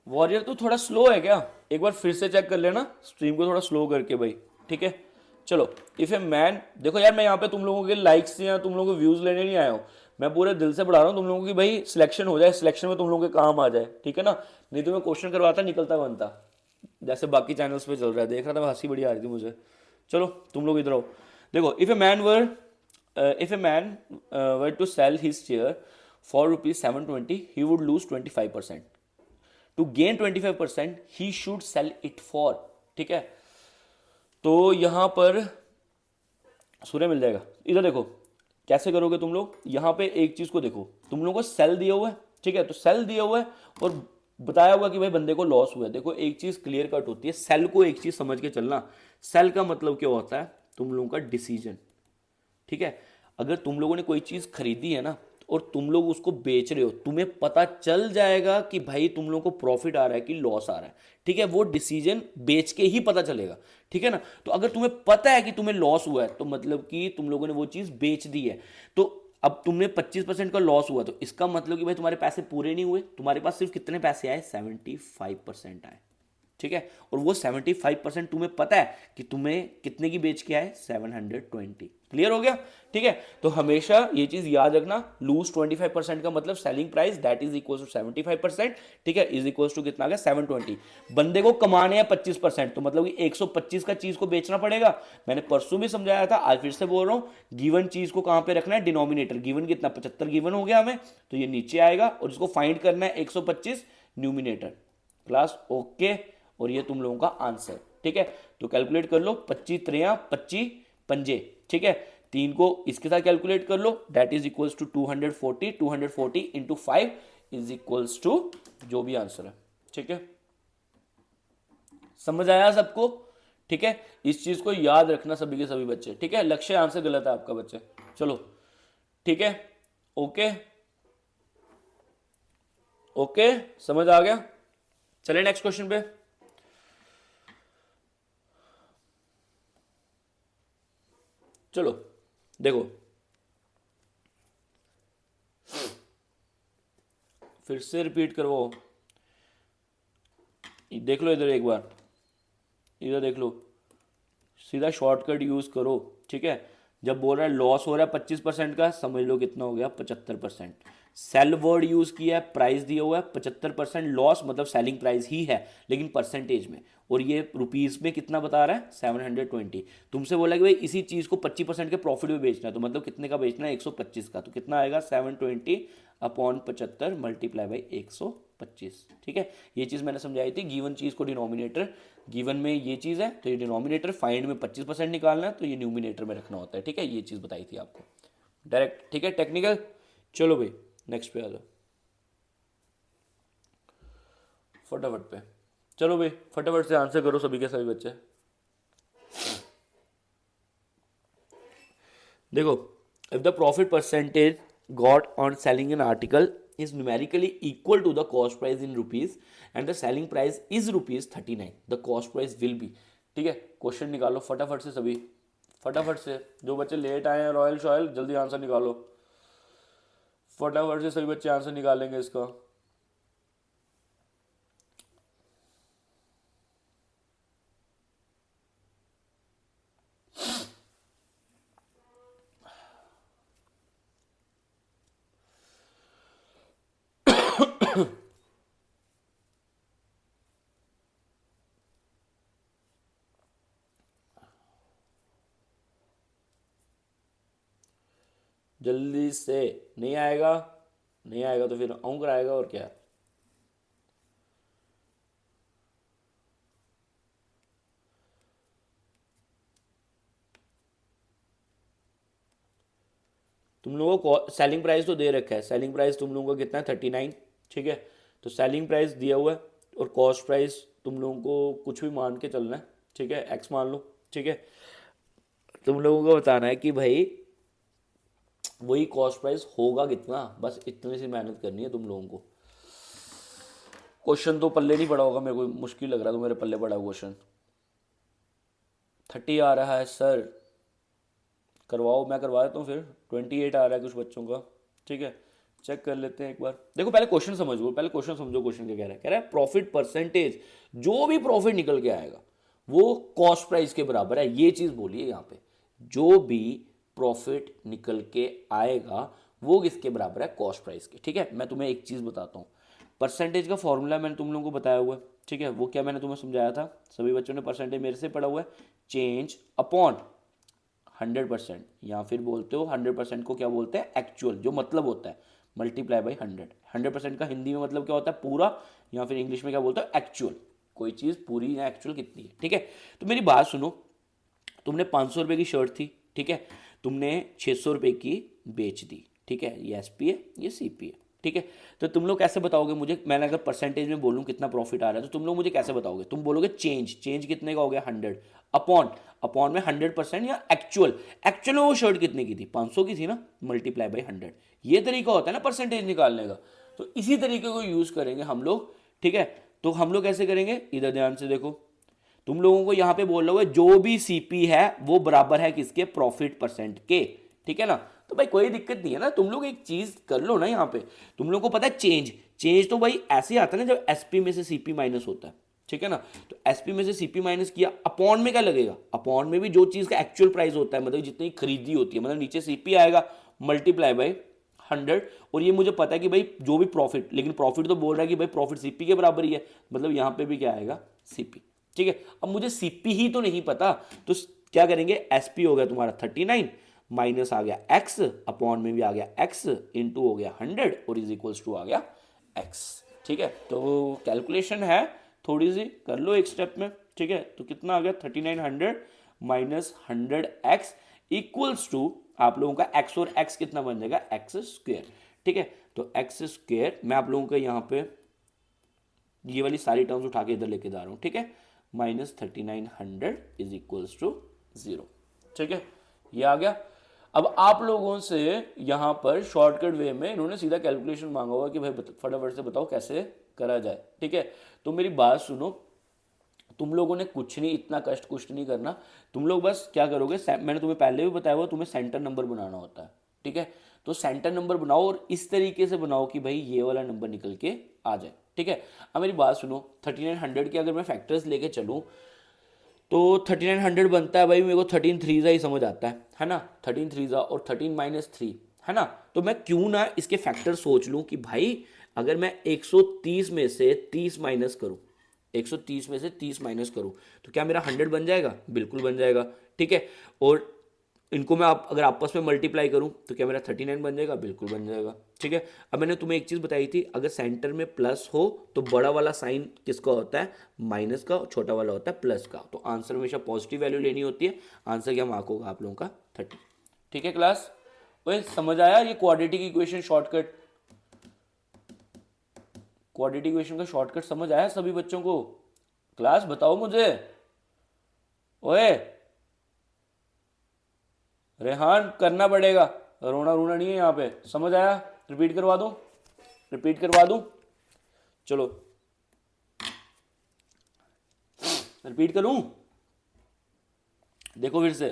वॉरियर तो थोड़ा स्लो है क्या, एक बार फिर से चेक कर लेना स्ट्रीम को थोड़ा स्लो करके भाई। ठीक है, चलो इफ ए मैन, देखो यार मैं यहाँ पे तुम लोगों के लाइक्स या तुम लोगों के व्यूज लेने नहीं आया हूँ, मैं पूरे दिल से पढ़ा रहा हूँ तुम लोगों की, भाई सिलेक्शन हो जाए, सिलेक्शन में तुम लोगों के काम आ जाए। ठीक है ना, नहीं तो मैं क्वेश्चन करवाता निकलता बनता, जैसे बाकी चैनल्स पे चल रहा है, देख रहा था, हंसी बड़ी आ रही थी मुझे। चलो तुम लोग इधर आओ, देखो if a man were to sell his chair for ₹720 he would lose 25%। To gain 25% he should sell it for. ठीक है, तो यहां पर सूर्य मिल जाएगा। इधर देखो कैसे करोगे तुम लोग, यहां पे एक चीज को देखो, तुम लोगों को सेल दिया हुआ है। ठीक है, तो सेल दिया हुआ है और बताया हुआ कि भाई बंदे को लॉस हुआ है। देखो एक चीज क्लियर कट होती है, सेल को एक चीज समझ के चलना, सेल का मतलब क्या होता है, तुम लोगों का डिसीजन। ठीक है, अगर तुम लोगों ने कोई चीज खरीदी है ना और तुम लोग उसको बेच रहे हो, तुम्हें पता चल जाएगा कि भाई तुम लोगों को प्रॉफिट आ रहा है कि लॉस आ रहा है। ठीक है, वो डिसीजन बेच के ही पता चलेगा। ठीक है ना, तो अगर तुम्हें पता है कि तुम्हें लॉस हुआ है तो मतलब कि तुम लोगों ने वो चीज बेच दी है। तो अब तुमने 25% का लॉस हुआ, तो इसका मतलब कि भाई तुम्हारे पैसे पूरे नहीं हुए, तुम्हारे पास सिर्फ कितने पैसे आए, 75% आए। ठीक है, और वो 75% तुम्हें पता है कि तुम्हें कितने की बेच के आए, 720। क्लियर हो गया। ठीक है, तो हमेशा ये चीज याद रखना, लूज 25% का मतलब selling price that is equal to 75%। ठीक है, इज इक्वल टू कितना आ गया, 720। बंदे को कमाने हैं 25%, तो मतलब कि 125 का चीज को बेचना पड़ेगा। मैंने परसों भी समझाया था, आज फिर से बोल रहा हूं, गिवन चीज को कहां पे रखना है, डिनोमिनेटर। गिवन कितना, 75 गिवन हो गया हमें, तो ये नीचे आएगा और इसको फाइंड करना है 125 न्यूमिनेटर। क्लास ओके, और ये तुम लोगों का आंसर। ठीक है, तो कैलकुलेट कर लो, 25 3 25 पंजे। ठीक है, 3 को इसके साथ कैलकुलेट कर लो, that is equals to 240, 240 into 5 is equals to जो भी आंसर है। ठीक है, समझ आया सबको। ठीक है, इस चीज को याद रखना सभी के सभी बच्चे। ठीक है, लक्ष्य आंसर गलत है आपका बच्चे। चलो ठीक है, ओके ओके, समझ आ गया। चले नेक्स्ट क्वेश्चन पे। चलो देखो, फिर से रिपीट करवाओ, देख लो इधर एक बार, इधर देख लो, सीधा शॉर्टकट यूज करो। ठीक है, जब बोल रहा है लॉस हो रहा है 25% का, समझ लो कितना हो गया, 75%। सेल वर्ड यूज किया है, प्राइस दिया हुआ है, 75% लॉस मतलब सेलिंग प्राइस ही है लेकिन परसेंटेज में, और ये रुपीस में कितना बता रहा है, 720। तुमसे बोला कि भाई इसी चीज को 25% के प्रॉफिट में बेचना है, तो मतलब कितने का बेचना है, 125 का, तो कितना आएगा, 720 अपॉन 75 मल्टीप्लाई बाई 125। ठीक है, ये चीज मैंने समझाई थी, गिवन चीज को डिनोमिनेटर, गिवन में ये चीज है तो ये डिनोमिनेटर, फाइंड में 25% निकालना है तो ये न्यूमिनेटर में रखना होता है। ठीक है, ये चीज बताई थी आपको डायरेक्ट। ठीक है, टेक्निकल। चलो भाई नेक्स्ट पे आ जाओ फटाफट पे। चलो भाई फटाफट से आंसर करो सभी के सभी बच्चे। देखो, if the profit percentage got on selling an article is numerically equal to the cost price in rupees and the selling price is rupees 39, the cost price will be। ठीक है, क्वेश्चन निकालो फटाफट से सभी, फटाफट से। जो बच्चे लेट आए हैं रॉयल शॉयल, जल्दी आंसर निकालो, फटाफट से सभी बच्चे आंसर निकालेंगे इसका। जल्दी से। नहीं आएगा, नहीं आएगा तो फिर अंक आएगा और क्या। तुम लोगों को सेलिंग प्राइस तो दे रखा है, सेलिंग प्राइस तुम लोगों को कितना है 39, ठीक है। तो सेलिंग प्राइस दिया हुआ है और कॉस्ट प्राइस तुम लोगों को कुछ भी मान के चलना है, ठीक है, एक्स मान लो, ठीक है। तुम लोगों को बताना है कि भाई वही कॉस्ट प्राइस होगा कितना, बस इतनी सी मेहनत करनी है तुम लोगों को। क्वेश्चन तो पल्ले नहीं पड़ा होगा, मेरे को मुश्किल लग रहा है तो मेरे पल्ले पड़ा क्वेश्चन। 30 आ रहा है सर, करवाओ, मैं करवा देता हूँ फिर। 28 आ रहा है कुछ बच्चों का, ठीक है, चेक कर लेते हैं एक बार। देखो पहले क्वेश्चन समझो, पहले क्वेश्चन समझो, क्वेश्चन क्या कह रहा है प्रॉफिट परसेंटेज, जो भी प्रॉफिट निकल के आएगा वो कॉस्ट प्राइस के बराबर है, ये चीज बोलिए यहाँ पे। जो भी प्रॉफिट निकल के आएगा वो किसके बराबर है, कॉस्ट प्राइस के, ठीक है। मैं तुम्हें एक चीज बताता हूँ, परसेंटेज का फॉर्मूला मैंने तुम लोगों को बताया हुआ है, ठीक है। वो क्या मैंने तुम्हें समझाया था, सभी बच्चों ने परसेंटेज मेरे से पढ़ा हुआ है, चेंज अपॉन 100%, या फिर बोलते हो 100% को क्या बोलते हैं, एक्चुअल, जो मतलब होता है मल्टीप्लाई बाई 100। 100% का हिंदी में मतलब क्या होता है, पूरा, या फिर इंग्लिश में क्या बोलते हैं, एक्चुअल। कोई चीज़ पूरी या एक्चुअल कितनी है, ठीक है। तो मेरी बात सुनो, तुमने 500 रुपये की शर्ट थी, ठीक है, तुमने 600 रुपये की बेच दी, ठीक है, ये एसपी है, ये सीपी है, ठीक है। तो तुम लोग कैसे बताओगे मुझे, मैंने अगर परसेंटेज में बोलूँ कितना प्रॉफिट आ रहा है तो तुम लोग मुझे कैसे बताओगे, तुम बोलोगे चेंज, चेंज कितने का हो गया 100, अपॉन, अपॉन में 100% या एक्चुअल, एक्चुअल में वो शर्ट कितने की थी, 500 की थी ना, मल्टीप्लाई बाई 100। ये तरीका होता है ना परसेंटेज निकालने का। तो इसी तरीके को यूज़ करेंगे हम लोग, ठीक है। तो हम लोग कैसे करेंगे, इधर ध्यान से देखो, तुम लोगों को यहां पे बोल रहा हूँ जो भी सीपी है वो बराबर है किसके, प्रॉफिट परसेंट के, ठीक है ना। तो भाई कोई दिक्कत नहीं है ना, तुम लोग एक चीज कर लो ना यहाँ पे, तुम लोग को पता है चेंज, चेंज तो भाई ऐसे आता है ना जब एसपी में से सीपी माइनस होता है, ठीक है ना। तो एसपी में से सीपी माइनस किया, अपॉन में क्या लगेगा, अपॉन में भी जो चीज का एक्चुअल प्राइस होता है, मतलब जितनी खरीदी होती है, मतलब नीचे सीपी आएगा मल्टीप्लाई बाई 100। और ये मुझे पता है कि भाई जो भी प्रॉफिट, लेकिन प्रॉफिट तो बोल रहा है कि भाई प्रॉफिट सीपी के बराबर ही है, मतलब यहाँ पे भी क्या आएगा, सीपी, ठीक है। अब मुझे सीपी ही तो नहीं पता, तो क्या करेंगे, एसपी हो गया तुम्हारा 39, माइनस आ गया एक्स, अपॉन में भी आ गया एक्स, इंटू हो गया 100 और इज इक्वल्स टू आ गया एक्स, ठीक है। तो कैलकुलेशन है थोड़ी सी, कर लो एक स्टेप में, ठीक है। तो कितना आ गया 3900 माइनस 100x इक्वल्स टू, आप लोगों का x और x कितना बन जाएगा, एक्स स्क्वेयर, ठीक है। तो एक्स स्क्वेयर मैं आप लोगों का यहाँ पे ये वाली सारी टर्म्स उठा के इधर लेके जा रहा हूँ, ठीक है, माइनस 3900 इज इक्वल्स टू 0, ठीक है, ये आ गया। अब आप लोगों से यहाँ पर शॉर्टकट वे में इन्होंने सीधा कैलकुलेशन मांगा हुआ कि भाई फटाफट से बताओ कैसे करा जाए, ठीक है। तो मेरी बात सुनो, तुम लोगों ने कुछ नहीं, इतना कष्ट कुछ नहीं करना, तुम लोग बस क्या करोगे, मैंने तुम्हें पहले भी बताया हुआ, तुम्हें सेंटर नंबर बनाना होता है, ठीक है। तो सेंटर नंबर बनाओ और इस तरीके से बनाओ कि भाई ये वाला नंबर निकल के आ जाए, ठीक है। अब मेरी बात सुनो, 3900 के अगर मैं फैक्टर्स लेके चलूँ तो 3900 बनता है भाई, मेरे को 13 थ्रीजा ही समझ आता है ना, 13 थ्रीजा और 13 माइनस 3 है ना। तो मैं क्यों ना इसके फैक्टर सोच लूँ कि भाई अगर मैं 130 में से 30 माइनस करूँ, 130 में से 30 माइनस करूँ तो क्या मेरा 100 बन जाएगा, बिल्कुल बन जाएगा, ठीक है। और इनको मैं अगर आपस में मल्टीप्लाई करूं तो क्या मेरा 39 बन जाएगा, बिल्कुल बन जाएगा, ठीक है। अब मैंने तुम्हें एक चीज़ बताई थी, अगर सेंटर में प्लस हो तो बड़ा वाला साइन किसका होता है, माइनस का, और छोटा वाला होता है प्लस का। तो आंसर हमेशा पॉजिटिव वैल्यू लेनी होती है। आंसर क्या मार्क होगा आप लोगों का 30, ठीक है क्लास। वही समझ आया, ये quadratic equation shortcut, quadratic equation का शॉर्टकट समझ आया सभी बच्चों को, क्लास बताओ मुझे। ओए रेहान करना पड़ेगा। रोना रोना नहीं है यहाँ पे, समझ आया? रिपीट करवा दूं, रिपीट करवा दूं, चलो रिपीट करूं, देखो फिर से।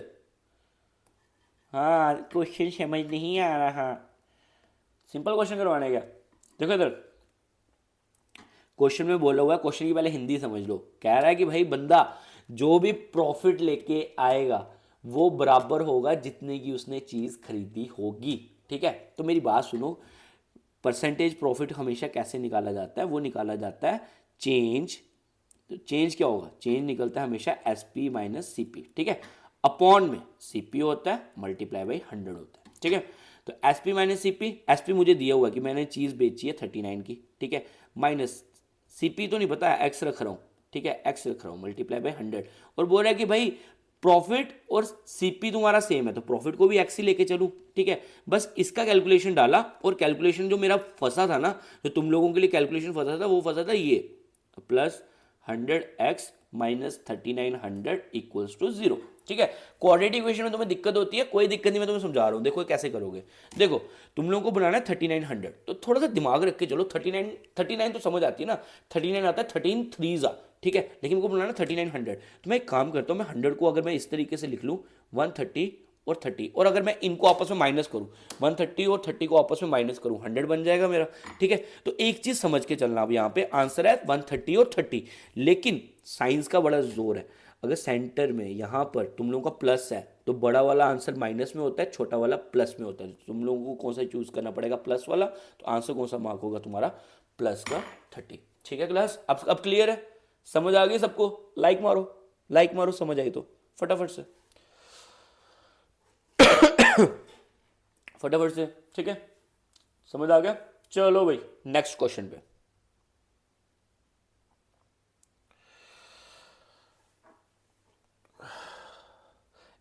हाँ क्वेश्चन समझ नहीं आ रहा, सिंपल क्वेश्चन करवाने क्या? देखो इधर क्वेश्चन में बोला हुआ है, क्वेश्चन की पहले हिंदी समझ लो। कह रहा है कि भाई बंदा जो भी प्रॉफिट लेके आएगा वो बराबर होगा जितने की उसने चीज खरीदी होगी, ठीक है? तो मेरी बात सुनो, परसेंटेज प्रॉफिट हमेशा कैसे निकाला जाता है? वो निकाला जाता है चेंज, तो चेंज क्या होगा? चेंज निकलता है हमेशा S P minus C P, ठीक है? अपॉन में सी पी होता है मल्टीप्लाई बाई 100 होता है, ठीक है? तो S P minus C P, S P मुझे दिया हुआ है कि मैंने चीज़ बेची है 39 की, ठीक है? माइनस सी पी तो नहीं पता है, एक्स रख रहा हूँ, ठीक है? एक्स रख रहा हूँ मल्टीप्लाई बाई 100, और बोल रहा है कि भाई प्रॉफिट और सीपी तुम्हारा सेम है तो प्रॉफिट को भी एक्स ही लेके चलूँ, ठीक है? बस इसका कैलकुलेशन डाला, और कैलकुलेशन जो मेरा फंसा था ना, जो तुम लोगों के लिए कैलकुलेशन फंसा था, वो फंसा था ये plus 100x minus 3900 equals to 0, ठीक है? क्वाड्रेटिक इक्वेशन में तुम्हें दिक्कत होती है, कोई दिक्कत नहीं, मैं तुम्हें समझा रहा हूँ। देखो कैसे करोगे, देखो तुम लोगों को बनाना है 3900, तो थोड़ा सा दिमाग रख के चलो। 39 तो समझ आती है ना, 39 आता है 13 3 ठीक है? लेकिन मुझको बनाना 3900, तो मैं एक काम करता हूँ, मैं 100 को अगर मैं इस तरीके से लिख लूँ 130 और 30, और अगर मैं इनको आपस में माइनस करूँ 130 और 30 को आपस में माइनस करूँ 100 बन जाएगा मेरा, ठीक है? तो एक चीज़ समझ के चलना, अब यहाँ पे आंसर है 130 और 30, लेकिन साइंस का बड़ा जोर है। अगर सेंटर में यहाँ पर तुम लोगों का प्लस है तो बड़ा वाला आंसर माइनस में होता है, छोटा वाला प्लस में होता है। तुम लोगों को कौन सा चूज करना पड़ेगा? प्लस वाला। तो आंसर कौन सा मार्क होगा तुम्हारा? प्लस का 30, ठीक है क्लास? अब क्लियर है, समझ आ गई सबको? लाइक मारो, लाइक मारो, समझ आई तो फटाफट से, फटाफट से, ठीक है? समझ आ गया? चलो भाई नेक्स्ट क्वेश्चन पे।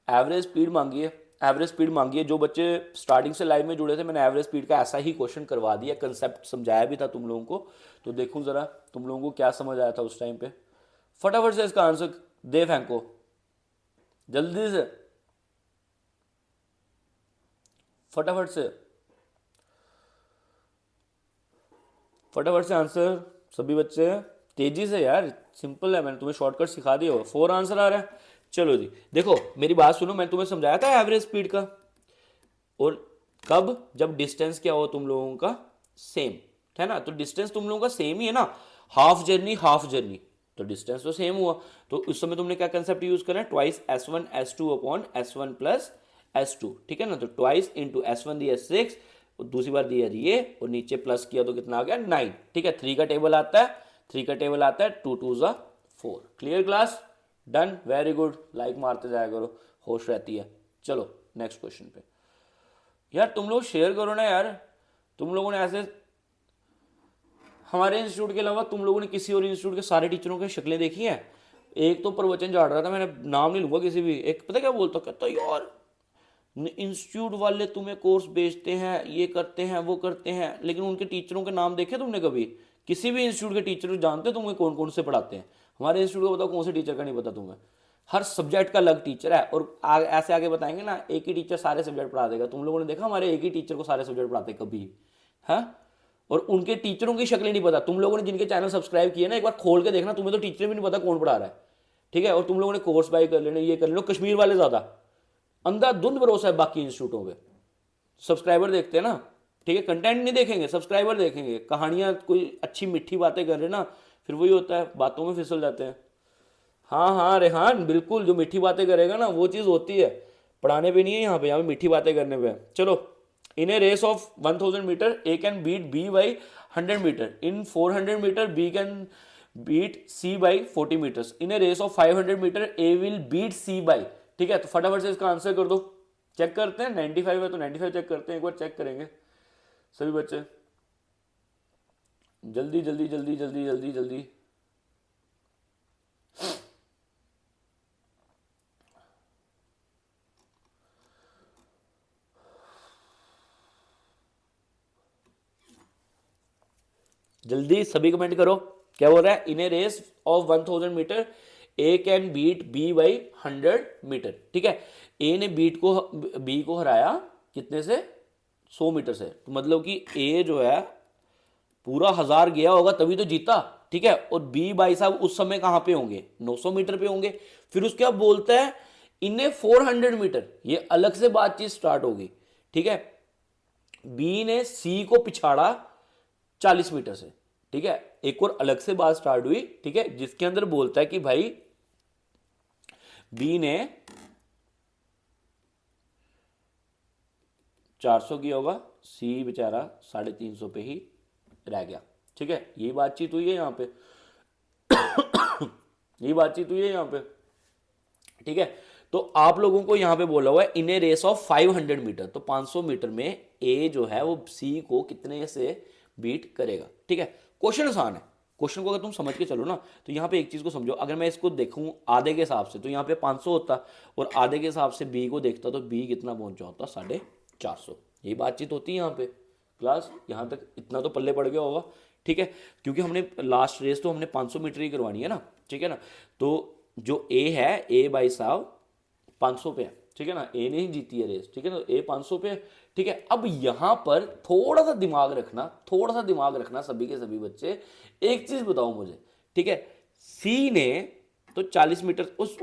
एवरेज स्पीड मांगी है, एवरेज स्पीड मांगी है। जो बच्चे स्टार्टिंग से लाइव में जुड़े थे, मैंने एवरेज स्पीड का ऐसा ही क्वेश्चन करवा दिया, कंसेप्ट समझाया भी था तुम लोगों को। तो देखूं जरा तुम लोगों को क्या समझ आया था उस टाइम पे। फटाफट से इसका आंसर दे फेंको, जल्दी से, फटाफट से, फटाफट से आंसर सभी बच्चे, तेजी से यार, सिंपल है, मैंने तुम्हें शॉर्टकट सिखा दिया हो। 4 आंसर आ रहा है। चलो जी देखो मेरी बात सुनो, मैंने तुम्हें समझाया था एवरेज स्पीड का, और कब? जब डिस्टेंस क्या हो तुम लोगों का सेम, है ना? तो डिस्टेंस तुम लोगों का सेम ही है ना, हाफ जर्नी हाफ जर्नी, तो डिस्टेंस तो सेम हुआ। तो उस समय तुमने क्या कंसेप्ट यूज करना है? Twice S1 S2 upon S1 plus S2, ठीक है ना? तो ट्वाइस इंटू S1 दिया 6, दूसरी बार दिया ये, और नीचे प्लस किया तो कितना आ गया? 9, ठीक है? 3 का टेबल आता है, 3 का टेबल आता है, 2 2 4। Clear class? Done, very good, like मारते जाया करो, होश रहती है। चलो नेक्स्ट क्वेश्चन पे। यार तुम लोग शेयर करो ना यार, तुम लोगों ने ऐसे, हमारे इंस्टीट्यूट के अलावा तुम लोगों ने किसी और इंस्टीट्यूट के सारे टीचरों की शक्लें देखी हैं? एक तो प्रवचन झाड़ रहा था, मैंने नाम नहीं लूंगा किसी भी, एक पता क्या बोलता, कहता यार इंस्टीट्यूट वाले तुम्हें कोर्स बेचते हैं, ये करते हैं, वो करते हैं, लेकिन उनके टीचरों के नाम देखे तुमने कभी? किसी भी इंस्टीट्यूट के टीचर जानते हो तुम्हें कौन कौन से पढ़ाते हैं? हमारे इंस्टीट्यूट को बताओ कौन से टीचर का नहीं पता तुम्हें? हर सब्जेक्ट का अलग टीचर है, और ऐसे आगे बताएंगे ना, एक ही टीचर सारे सब्जेक्ट पढ़ा देगा। तुम लोगों ने देखा हमारे एक ही टीचर को सारे सब्जेक्ट पढ़ाते कभी? हाँ, और उनके टीचरों की शक्लें नहीं पता। तुम लोगों ने जिनके चैनल सब्सक्राइब किए ना, एक बार खोल के देखना, तुम्हें तो टीचर भी नहीं पता कौन पढ़ा रहा है, ठीक है? और तुम लोगों ने कोर्स बाय कर लेने, ये कर लेना, कश्मीर वाले ज़्यादा अंधाधुंध भरोसा है बाकी इंस्टीट्यूटों पे। सब्सक्राइबर देखते हैं ना, ठीक है? कंटेंट नहीं देखेंगे, सब्सक्राइबर देखेंगे। कहानियां कोई अच्छी मीठी बातें कर रहे ना, फिर वही होता है, बातों में फिसल जाते हैं। हाँ हाँ रेहान, बिल्कुल, जो मीठी बातें करेगा ना वो चीज़ होती है। पढ़ाने पे नहीं है यहाँ पे, यहाँ पे मीठी बातें करने पे। चलो, in a race of 1000 metre A can beat B by 100 metre, in 400 metre B can beat C by 40 metres, in a race of 500 metre A will beat C by, ठीक है? तो फटाफट से इसका आंसर कर दो। चेक करते हैं, 95 है तो 95 चेक करते हैं, एक बार चेक करेंगे सभी बच्चे, जल्दी जल्दी जल्दी जल्दी जल्दी जल्दी। जल्दी सभी कमेंट करो, क्या बोल रहा है? In a race of 1000 metre A can beat B by 100 metre, ठीक है? ए ने बी को हराया कितने से? 100 मीटर से, तो मतलब कि ए जो है पूरा 1000 गया होगा तभी तो जीता, ठीक है। और बी भाई साहब उस समय कहां पे होंगे, 900 मीटर पे होंगे। फिर उसके बाद बोलता है इन्हें 400 मीटर, ये अलग से बातचीत स्टार्ट होगी, ठीक है। बी ने सी को पिछाड़ा 40 मीटर से, ठीक है। एक और अलग से बात स्टार्ट हुई, ठीक है, जिसके अंदर बोलता है कि भाई बी ने 400 किया होगा, सी बेचारा 350 पे ही रह गया, ठीक है। यही बातचीत हुई है यहाँ पे, यही बातचीत हुई है यहाँ पे, ठीक है। तो आप लोगों को यहाँ पे बोला हुआ है in a race of 500 metre, तो 500 मीटर में ए जो है वो सी को कितने से बीट करेगा, ठीक है। क्वेश्चन आसान है, क्वेश्चन को अगर तुम समझ के चलो ना, तो यहाँ पे एक चीज को समझो, अगर मैं इसको देखूं आधे के हिसाब से तो यहाँ पे 500 होता, और आधे के हिसाब से बी को देखता तो बी कितना पहुंचा होता, 450। यही बातचीत होती है यहाँ पे क्लास, यहाँ तक इतना तो पल्ले पड़ गया होगा, ठीक है। क्योंकि हमने लास्ट रेस तो हमने 500 मीटर ही करवानी है ना, ठीक है ना। तो जो ए है, ए भाई साहब 500 पे है, ठीक है ना, ए ने ही जीती है रेस, ठीक है ना, ए 500 पे है, ठीक है। अब यहां पर थोड़ा सा दिमाग रखना, थोड़ा सा दिमाग रखना सभी के सभी बच्चे। एक चीज बताओ मुझे, ठीक है, सी ने तो 40 मीटर उस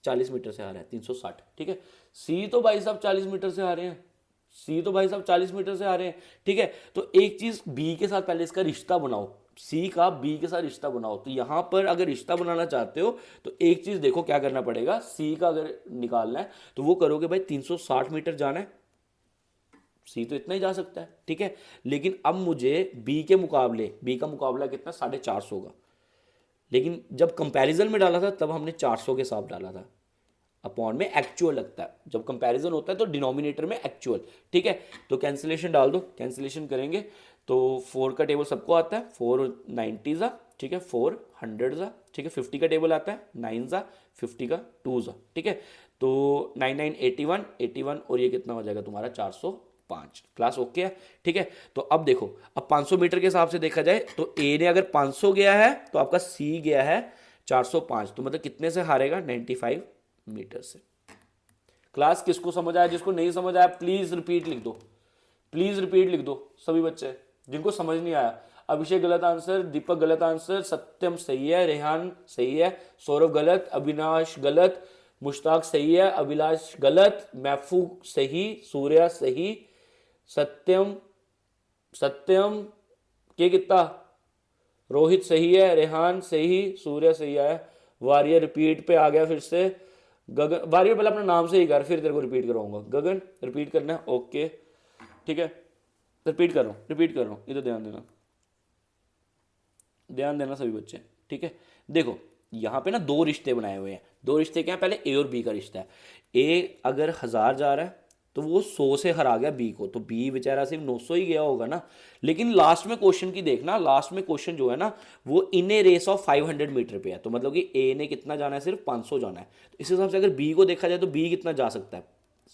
40 मीटर से आ रहा है 360, ठीक है। सी तो भाई साहब 40 मीटर से आ रहे हैं, सी तो भाई साहब 40 मीटर से आ रहे हैं, ठीक है। तो एक चीज बी के साथ पहले इसका रिश्ता बनाओ, सी का बी के साथ रिश्ता बनाओ। तो यहां पर अगर रिश्ता बनाना चाहते हो तो एक चीज देखो क्या करना पड़ेगा, सी का अगर निकालना है तो वो करोगे भाई 360 मीटर जाना है, सी तो इतना ही जा सकता है, ठीक है। लेकिन अब मुझे बी के मुकाबले, बी का मुकाबला कितना 450 का, लेकिन जब कंपैरिजन में डाला था तब हमने 400 के साथ डाला था, अपॉन में एक्चुअल लगता है, जब कंपैरिजन होता है तो डिनोमिनेटर में एक्चुअल, ठीक है। तो कैंसिलेशन डाल दो, कैंसिलेशन करेंगे तो 4 का टेबल सबको आता है, 4 90 ज़ा, ठीक है, 4 100 ज़ा, ठीक है। 50 का टेबल आता है 9 ज़ा, 50 का 2 ज़ा, ठीक है। तो 9 9 81 81 और ये कितना हो जाएगा तुम्हारा 405। क्लास ओके है, ठीक है। तो अब देखो, अब 500 मीटर के हिसाब से देखा जाए तो ए ने अगर 500 गया है तो आपका सी गया है 405, तो मतलब कितने से हारेगा 95 मीटर से। क्लास किसको समझ आया, जिसको नहीं समझ आया प्लीज रिपीट लिख दो, प्लीज रिपीट लिख दो सभी बच्चे जिनको समझ नहीं आया। अभिषेक गलत आंसर, दीपक गलत आंसर, सत्यम सही है, रेहान सही है, सौरभ गलत, अविनाश गलत, मुश्ताक सही है, अभिलाष गलत, महफूज सही, सूर्या सही, सत्यम सत्यम के कितना, रोहित सही है, रेहान सही, सूर्य सही है, वारियर रिपीट पे आ गया फिर से, गगन वारियर पहले अपना नाम से ही कर फिर तेरे को रिपीट कराऊंगा, गगन रिपीट करना है, ओके ठीक है। रिपीट कर रहा हूँ, रिपीट कर रहा हूँ, इधर ध्यान देना, ध्यान देना सभी बच्चे, ठीक है। देखो यहाँ पे ना दो रिश्ते बनाए हुए हैं, दो रिश्ते क्या है, पहले ए और बी का रिश्ता है। ए अगर 1000 जा रहा है तो वो 100 से हरा गया बी को, तो बी बेचारा सिर्फ 900 ही गया होगा ना। लेकिन लास्ट में क्वेश्चन की देखना, लास्ट में क्वेश्चन जो है ना वो इन ए रेस ऑफ 500 मीटर पे है, तो मतलब कि ए ने कितना जाना है, सिर्फ 500 जाना है। तो इस हिसाब से अगर बी को देखा जाए तो बी कितना जा सकता है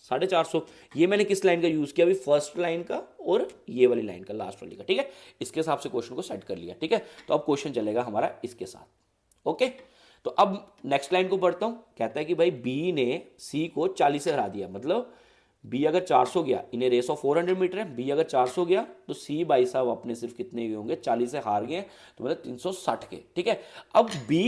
450। ये मैंने किस लाइन का यूज किया, अभी फर्स्ट लाइन का और ये वाली लाइन का, लास्ट वाली का, ठीक है। इसके हिसाब से क्वेश्चन को सेट कर लिया, ठीक है। तो अब क्वेश्चन चलेगा हमारा इसके साथ, ओके। तो अब नेक्स्ट लाइन को पढ़ता हूं, कहता है कि भाई बी ने सी को 40 से हरा दिया, मतलब बी अगर 400 गया, इन्हें रेस ऑफ 400 मीटर है, बी अगर 400 गया तो सी भाई साहब अपने सिर्फ कितने गए होंगे, 40 से हार गए, तो मतलब 360 के, ठीक है। अब बी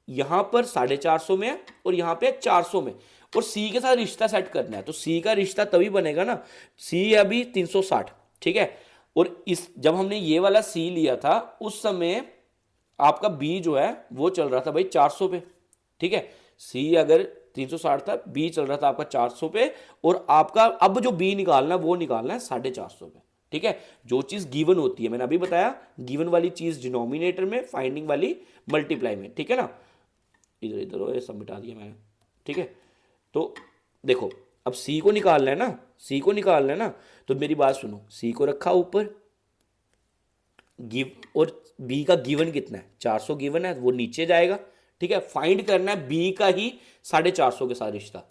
यहां पर 450 में है और यहां पे 400 में, और सी के साथ रिश्ता सेट करना है, तो सी का रिश्ता तभी बनेगा ना, सी है अभी 360, ठीक है। और इस जब हमने ये वाला सी लिया था उस समय आपका बी जो है वो चल रहा था भाई 400 पे, ठीक है। सी अगर 360 था, बी चल रहा था आपका 400 पे, और आपका अब जो बी निकालना वो निकालना है 450 पे, ठीक है। जो चीज गिवन होती है, मैंने अभी बताया, गिवन वाली चीज डिनोमिनेटर में, फाइंडिंग वाली मल्टीप्लाई में, ठीक है ना। इधर इधर हो, ये सब मिटा दिया मैंने, ठीक है। तो देखो अब सी को निकालना है ना, सी को निकालना है ना, तो मेरी बात सुनो, सी को रखा ऊपर, गिव और बी का गिवन कितना है 400 गिवन है, वो नीचे जाएगा, ठीक है। फाइंड करना है बी का ही 450 के साथ रिश्ता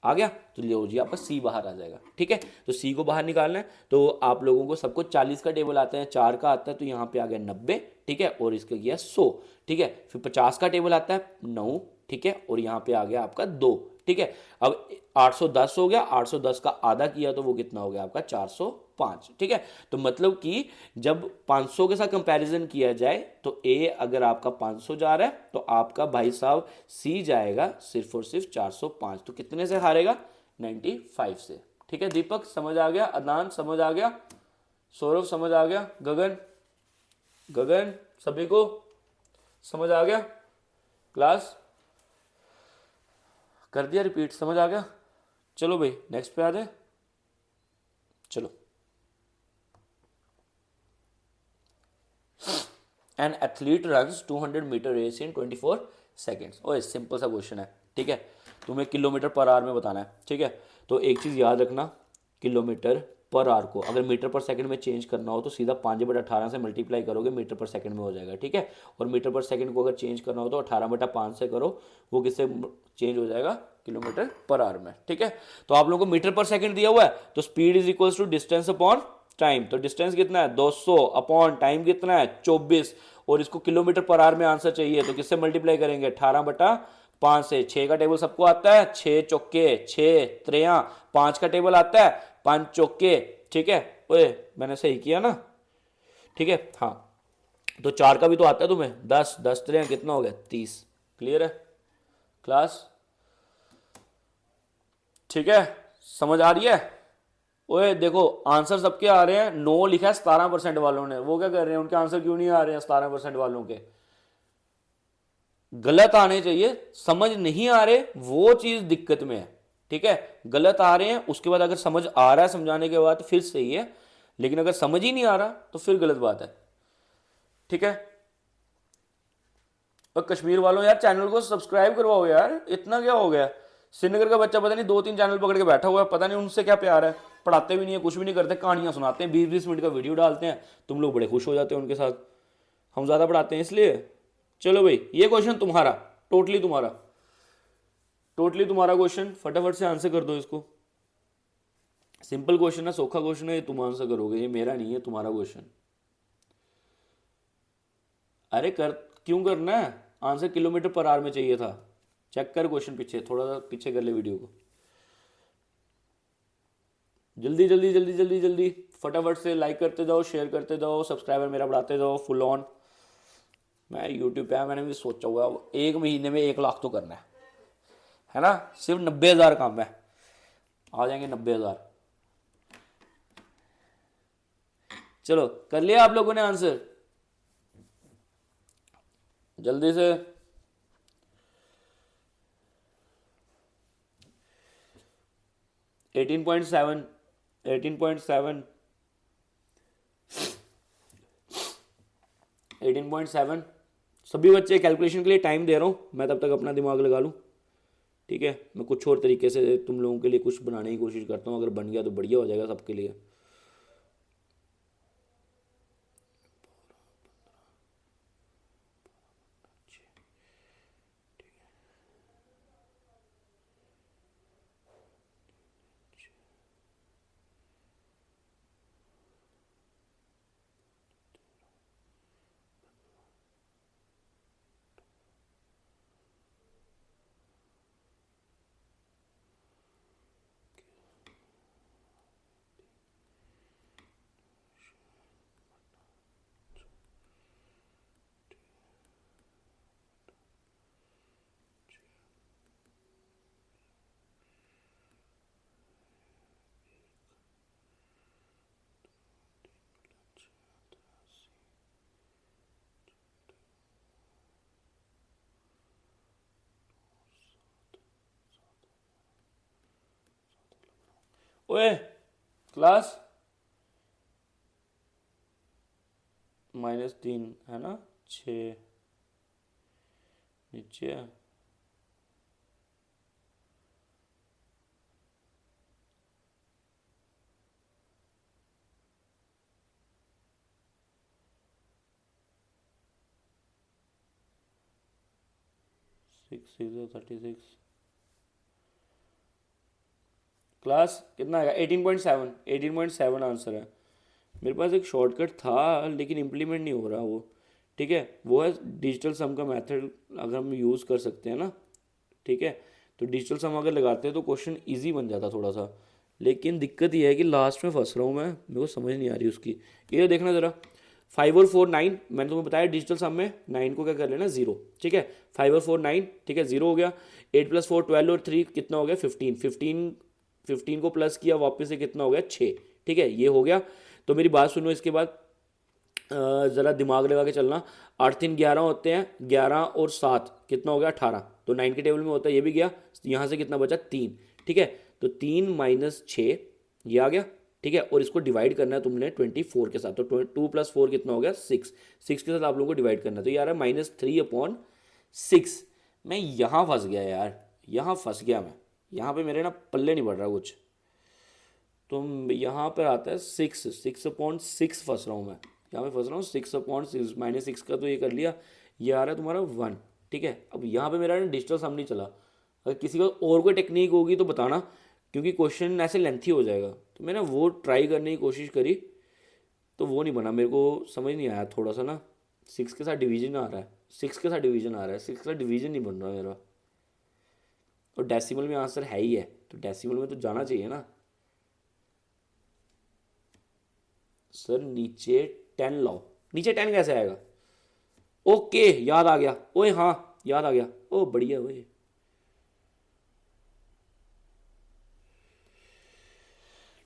आ गया, तो लो जी आपका सी बाहर आ जाएगा, ठीक है। तो सी को बाहर निकालना है, तो आप लोगों को सबको 40 का टेबल आता है, 4 का आता है, तो यहाँ पे आ गया 90, ठीक है, और इसका गया 100, ठीक है। फिर 50 का टेबल आता है 9, ठीक है, और यहाँ पे आ गया आपका 2, ठीक है। अब 810 हो गया, 810 का आधा किया तो वो कितना हो गया आपका 405, ठीक है। तो मतलब कि जब 500 के साथ कंपैरिजन किया जाए तो ए अगर आपका 500 जा रहा है तो आपका भाई साहब सी जाएगा सिर्फ और सिर्फ 405। तो कितने से हारेगा? 95 से, ठीक है। दीपक समझ आ गया, अदनान समझ आ गया, सौरभ समझ आ गया, गगन गगन सभी को समझ आ गया? क्लास कर दिया रिपीट, समझ आ गया? चलो भाई नेक्स्ट पे आ जाए, चलो। An athlete runs 200 metre race in 24 seconds. ओए सिंपल सा क्वेश्चन है, ठीक है। तुम्हें किलोमीटर पर आवर में बताना है, ठीक है। तो एक चीज़ याद रखना, किलोमीटर पर आवर को अगर मीटर पर सेकंड में चेंज करना हो तो सीधा 5/18 से मल्टीप्लाई करोगे, मीटर पर सेकंड में हो जाएगा, ठीक है। और मीटर पर सेकंड को अगर चेंज करना हो तो 18/5 से करो, वो किससे चेंज हो जाएगा? किलोमीटर पर आवर में, ठीक है। तो आप लोगों को मीटर पर सेकंड दिया हुआ है, तो speed is equals to distance upon time. तो डिस्टेंस कितना है? 200 अपॉन टाइम कितना है? 24। और इसको किलोमीटर पर आवर में आंसर चाहिए तो किससे मल्टीप्लाई करेंगे? 18/5 से। 6 का टेबल सबको आता है, 6 चौके 6 त्रेया, 5 का टेबल आता है, 5 चौके, ठीक है। ओए मैंने सही किया ना? ठीक है, हाँ। तो 4 का भी तो आता है तुम्हें, 10 10 त्रेया कितना हो गया? 30। क्लियर है क्लास? ठीक है, समझ आ रही है? ओए देखो आंसर सबके आ रहे हैं, 9 लिखा है 17% वालों ने, वो क्या कर रहे हैं? उनके आंसर क्यों नहीं आ रहे हैं 17% वालों के? गलत आने चाहिए, समझ नहीं आ रहे वो चीज दिक्कत में है, ठीक है। गलत आ रहे हैं, उसके बाद अगर समझ आ रहा है समझाने के बाद फिर सही है, लेकिन अगर समझ ही नहीं आ रहा तो फिर गलत बात है, ठीक है। और कश्मीर वालों यार चैनल को सब्सक्राइब करवाओ यार, इतना क्या हो गया? श्रीनगर का बच्चा पता नहीं 2-3 चैनल पकड़ के बैठा हुआ है, पता नहीं उनसे क्या प्यार है। पढ़ाते भी नहीं है, कुछ भी नहीं करते, कहानियां सुनाते हैं, 20-20 मिनट का वीडियो डालते हैं, तुम लोग बड़े खुश हो जाते हो उनके साथ। हम ज़्यादा पढ़ाते हैं इसलिए। चलो भाई ये क्वेश्चन तुम्हारा, टोटली तुम्हारा, टोटली तुम्हारा क्वेश्चन, फटाफट से आंसर कर दो इसको। सिंपल क्वेश्चन है, सौखा क्वेश्चन है, ये तुम आंसर करोगे, ये मेरा नहीं है, तुम्हारा क्वेश्चन। अरे कर, क्यों करना है? आंसर किलोमीटर पर आवर में चाहिए था। चेक कर क्वेश्चन पीछे, थोड़ा सा पीछे कर ले वीडियो को, जल्दी जल्दी जल्दी जल्दी जल्दी, फटाफट से लाइक करते जाओ, शेयर करते जाओ, सब्सक्राइबर मेरा बढ़ाते जाओ, फुल ऑन। मैं यूट्यूब पे मैंने भी सोचा हुआ है 1 महीने में 1 लाख तो करना है ना। सिर्फ 90,000 काम है, आ जाएंगे 90,000। चलो कर लिया आप लोगों ने आंसर? जल्दी से। Eighteen point seven 18.7 18.7। सभी बच्चे कैलकुलेशन के लिए टाइम दे रहा हूँ मैं, तब तक अपना दिमाग लगा लूँ, ठीक है। मैं कुछ और तरीके से तुम लोगों के लिए कुछ बनाने की कोशिश करता हूँ, अगर बन गया तो बढ़िया हो जाएगा सबके लिए। ओए क्लास, -3 है ना, 6 नीचे है। सिक्स 36 क्लास कितना आएगा? 18.7 18.7 आंसर है। मेरे पास एक शॉर्टकट था लेकिन इम्प्लीमेंट नहीं हो रहा वो, ठीक है। वो है डिजिटल सम का मेथड, अगर हम यूज़ कर सकते हैं ना ठीक है। तो डिजिटल सम अगर लगाते हैं तो क्वेश्चन इजी बन जाता थोड़ा सा, लेकिन दिक्कत ये है कि लास्ट में फंस रहा हूँ मैं, मेरे को समझ नहीं आ रही उसकी। ये देखना ज़रा, 5 और 4 9, मैंने तुम्हें बताया डिजिटल सम में 9 को क्या कर लेना 0, ठीक है। 5 और 4 9, ठीक है, 0 हो गया। 8 + 4 12 और 3 कितना हो गया 15, 15 को प्लस किया वापस से कितना हो गया 6, ठीक है, ये हो गया। तो मेरी बात सुनो इसके बाद, ज़रा दिमाग लगा के चलना। 8 3 11 होते हैं, 11 और 7 कितना हो गया 18, तो 9 के टेबल में होता है, ये भी गया। यहाँ से कितना बचा 3, ठीक है। तो 3 - 6 ये आ गया, ठीक है। और इसको डिवाइड करना है तुमने 24 के साथ, तो 2 + 4 कितना हो गया 6, 6 के साथ आप लोगों को डिवाइड करना है, तो यार -3/6। मैं यहाँ फंस गया यार, यहाँ फंस गया मैं, यहाँ पे मेरे ना पल्ले नहीं पड़ रहा कुछ। तो यहाँ पर आता है 6/6 फंस रहा हूँ मैं, यहाँ पे फंस रहा हूँ 6/6, -6 का तो ये कर लिया, ये आ रहा है तुम्हारा 1, ठीक है। अब यहाँ पे मेरा ना डिजिटल सम नहीं चला, अगर किसी का और कोई टेक्निक होगी तो बताना, क्योंकि क्वेश्चन ऐसे लेंथी हो जाएगा। तो मैंने वो ट्राई करने की कोशिश करी, तो वो नहीं बना, मेरे को समझ नहीं आया थोड़ा सा ना। 6 के साथ डिवीजन आ रहा है, 6 के साथ डिवीजन आ रहा है, 6 के साथ डिवीजन नहीं बन रहा मेरा। और डेसिमल में आंसर है ही है, तो डेसिमल में तो जाना चाहिए ना सर। नीचे 10 लाओ, नीचे 10 कैसे आएगा? ओके याद आ गया, ओए हाँ याद आ गया, ओ बढ़िया भाई।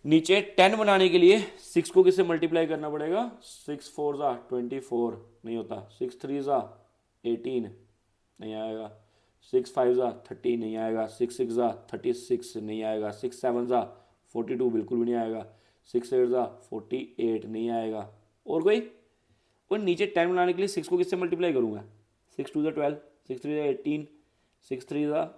नीचे 10 बनाने के लिए 6 को किससे मल्टीप्लाई करना पड़ेगा? 6 4 = 24 नहीं होता, 6 3 = 18 नहीं आएगा, 6 5 = 30 नहीं आएगा, 6 6 = 36 नहीं आएगा, 6 7 = 42 बिल्कुल भी नहीं आएगा, 6 8 = 48 नहीं आएगा। और कोई नीचे 10 बनाने के लिए 6 को किससे मल्टीप्लाई करूँगा? 6 2 = 12, 6 3 = 18, 6 3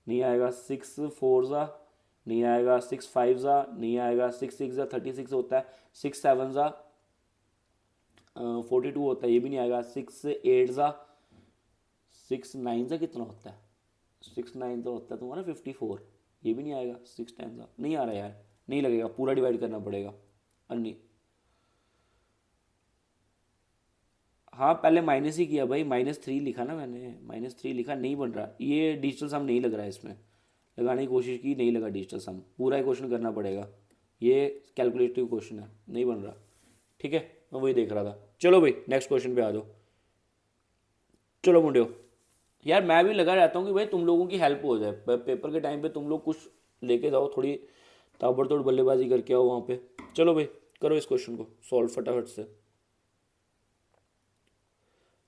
नहीं आएगा, 6 4 नहीं आएगा, 6 5 नहीं आएगा, 6 6 = 36 होता है, 6 7 42 होता है, ये भी नहीं आएगा, 6 9 कितना होता है? 6 9 तो होता है तुम्हारा 54, ये भी नहीं आएगा, 6 10 नहीं आ रहा यार, नहीं लगेगा, पूरा डिवाइड करना पड़ेगा अन्नी। हाँ पहले माइनस ही किया भाई, -3 लिखा ना मैंने, -3 लिखा, नहीं बन रहा ये डिजिटल सम, नहीं लग रहा है इसमें, लगाने की कोशिश की नहीं लगा डिजिटल सम, पूरा ही क्वेश्चन करना पड़ेगा, ये कैलकुलेटिव क्वेश्चन है, नहीं बन रहा, ठीक है। मैं वही देख रहा था। चलो भाई नेक्स्ट क्वेश्चन पे आ जाओ। चलो मुंडियो, यार मैं भी लगा रहता हूँ कि भाई तुम लोगों की हेल्प हो जाए, पेपर के टाइम पे तुम लोग कुछ लेके जाओ, थोड़ी ताबड़तोड़ बल्लेबाजी करके आओ वहाँ पे। चलो भाई करो इस क्वेश्चन को सॉल्व फटाफट से।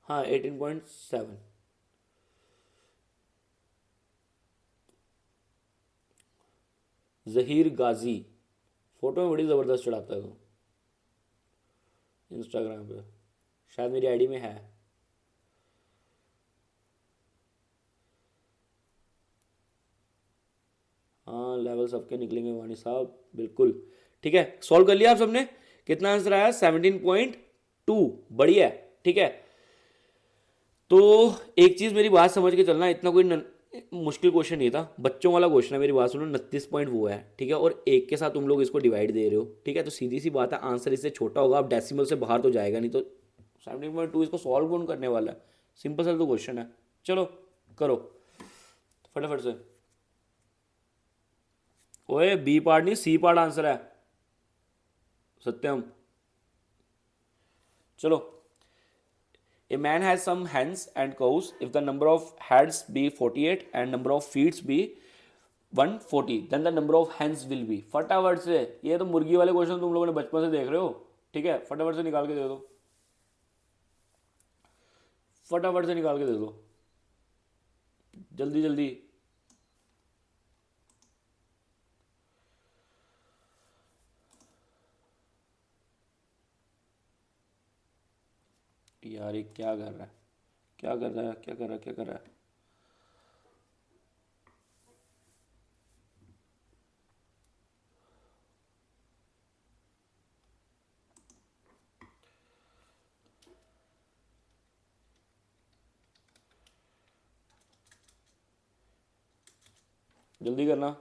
हाँ 18.7। जहीर गाजी, फोटो में बड़ी ज़बरदस्त चढ़ाता है वो इंस्टाग्राम पे, शायद मेरी आईडी में है। हाँ लेवल सबके निकलेंगे वानी साहब, बिल्कुल ठीक है। सॉल्व कर लिया आप सबने? कितना आंसर आया? 17.2, बढ़िया है, ठीक है। तो एक चीज़ मेरी बात समझ के चलना, इतना कोई मुश्किल क्वेश्चन नहीं था, बच्चों वाला क्वेश्चन है, मेरी बात सुनो। 29 पॉइंट वो है, ठीक है, और एक के साथ तुम लोग इसको डिवाइड दे रहे हो, ठीक है, तो सीधी सी बात है आंसर इससे छोटा होगा, अब डेसिमल से बाहर तो जाएगा नहीं, तो 17.2 इसको सॉल्व कौन करने वाला है? सिंपल सा तो क्वेश्चन है। चलो करो फटाफट से। ओए बी पार्ट नहीं, सी पार्ट आंसर है सत्यम। चलो, a man has some hens and cows. If the number of heads be 48 and number of feet be 140, then the number of hens will be। फटाफट से, ये तो मुर्गी वाले क्वेश्चन तुम लोगों ने बचपन से देख रहे हो, ठीक है, फटाफट से निकाल के दे दो, फटाफट से निकाल के दे दो, जल्दी जल्दी। यार ये क्या कर रहा है, क्या कर रहा है, क्या कर रहा है, क्या कर रहा है? जल्दी करना।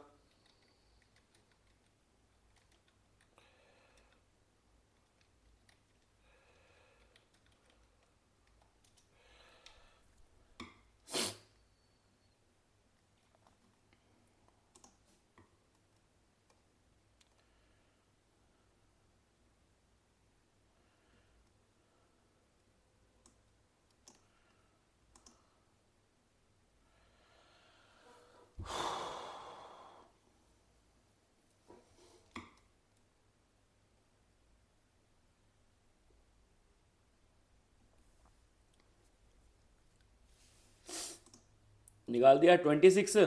निकाल दिया 26,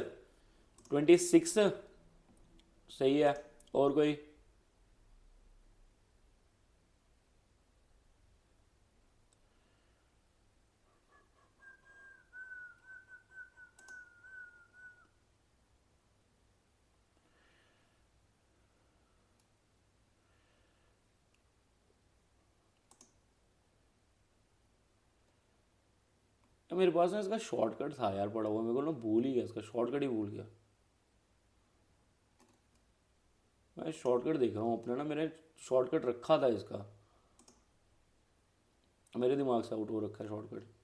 26 सही है। और कोई? मेरे पास ना इसका शॉर्टकट था यार पड़ा हुआ, मेरे को ना भूल ही गया, इसका शॉर्टकट ही भूल गया। मैं शॉर्टकट देख रहा हूँ अपना ना, मैंने शॉर्टकट रखा था इसका, मेरे दिमाग से आउट हो रखा है शॉर्टकट।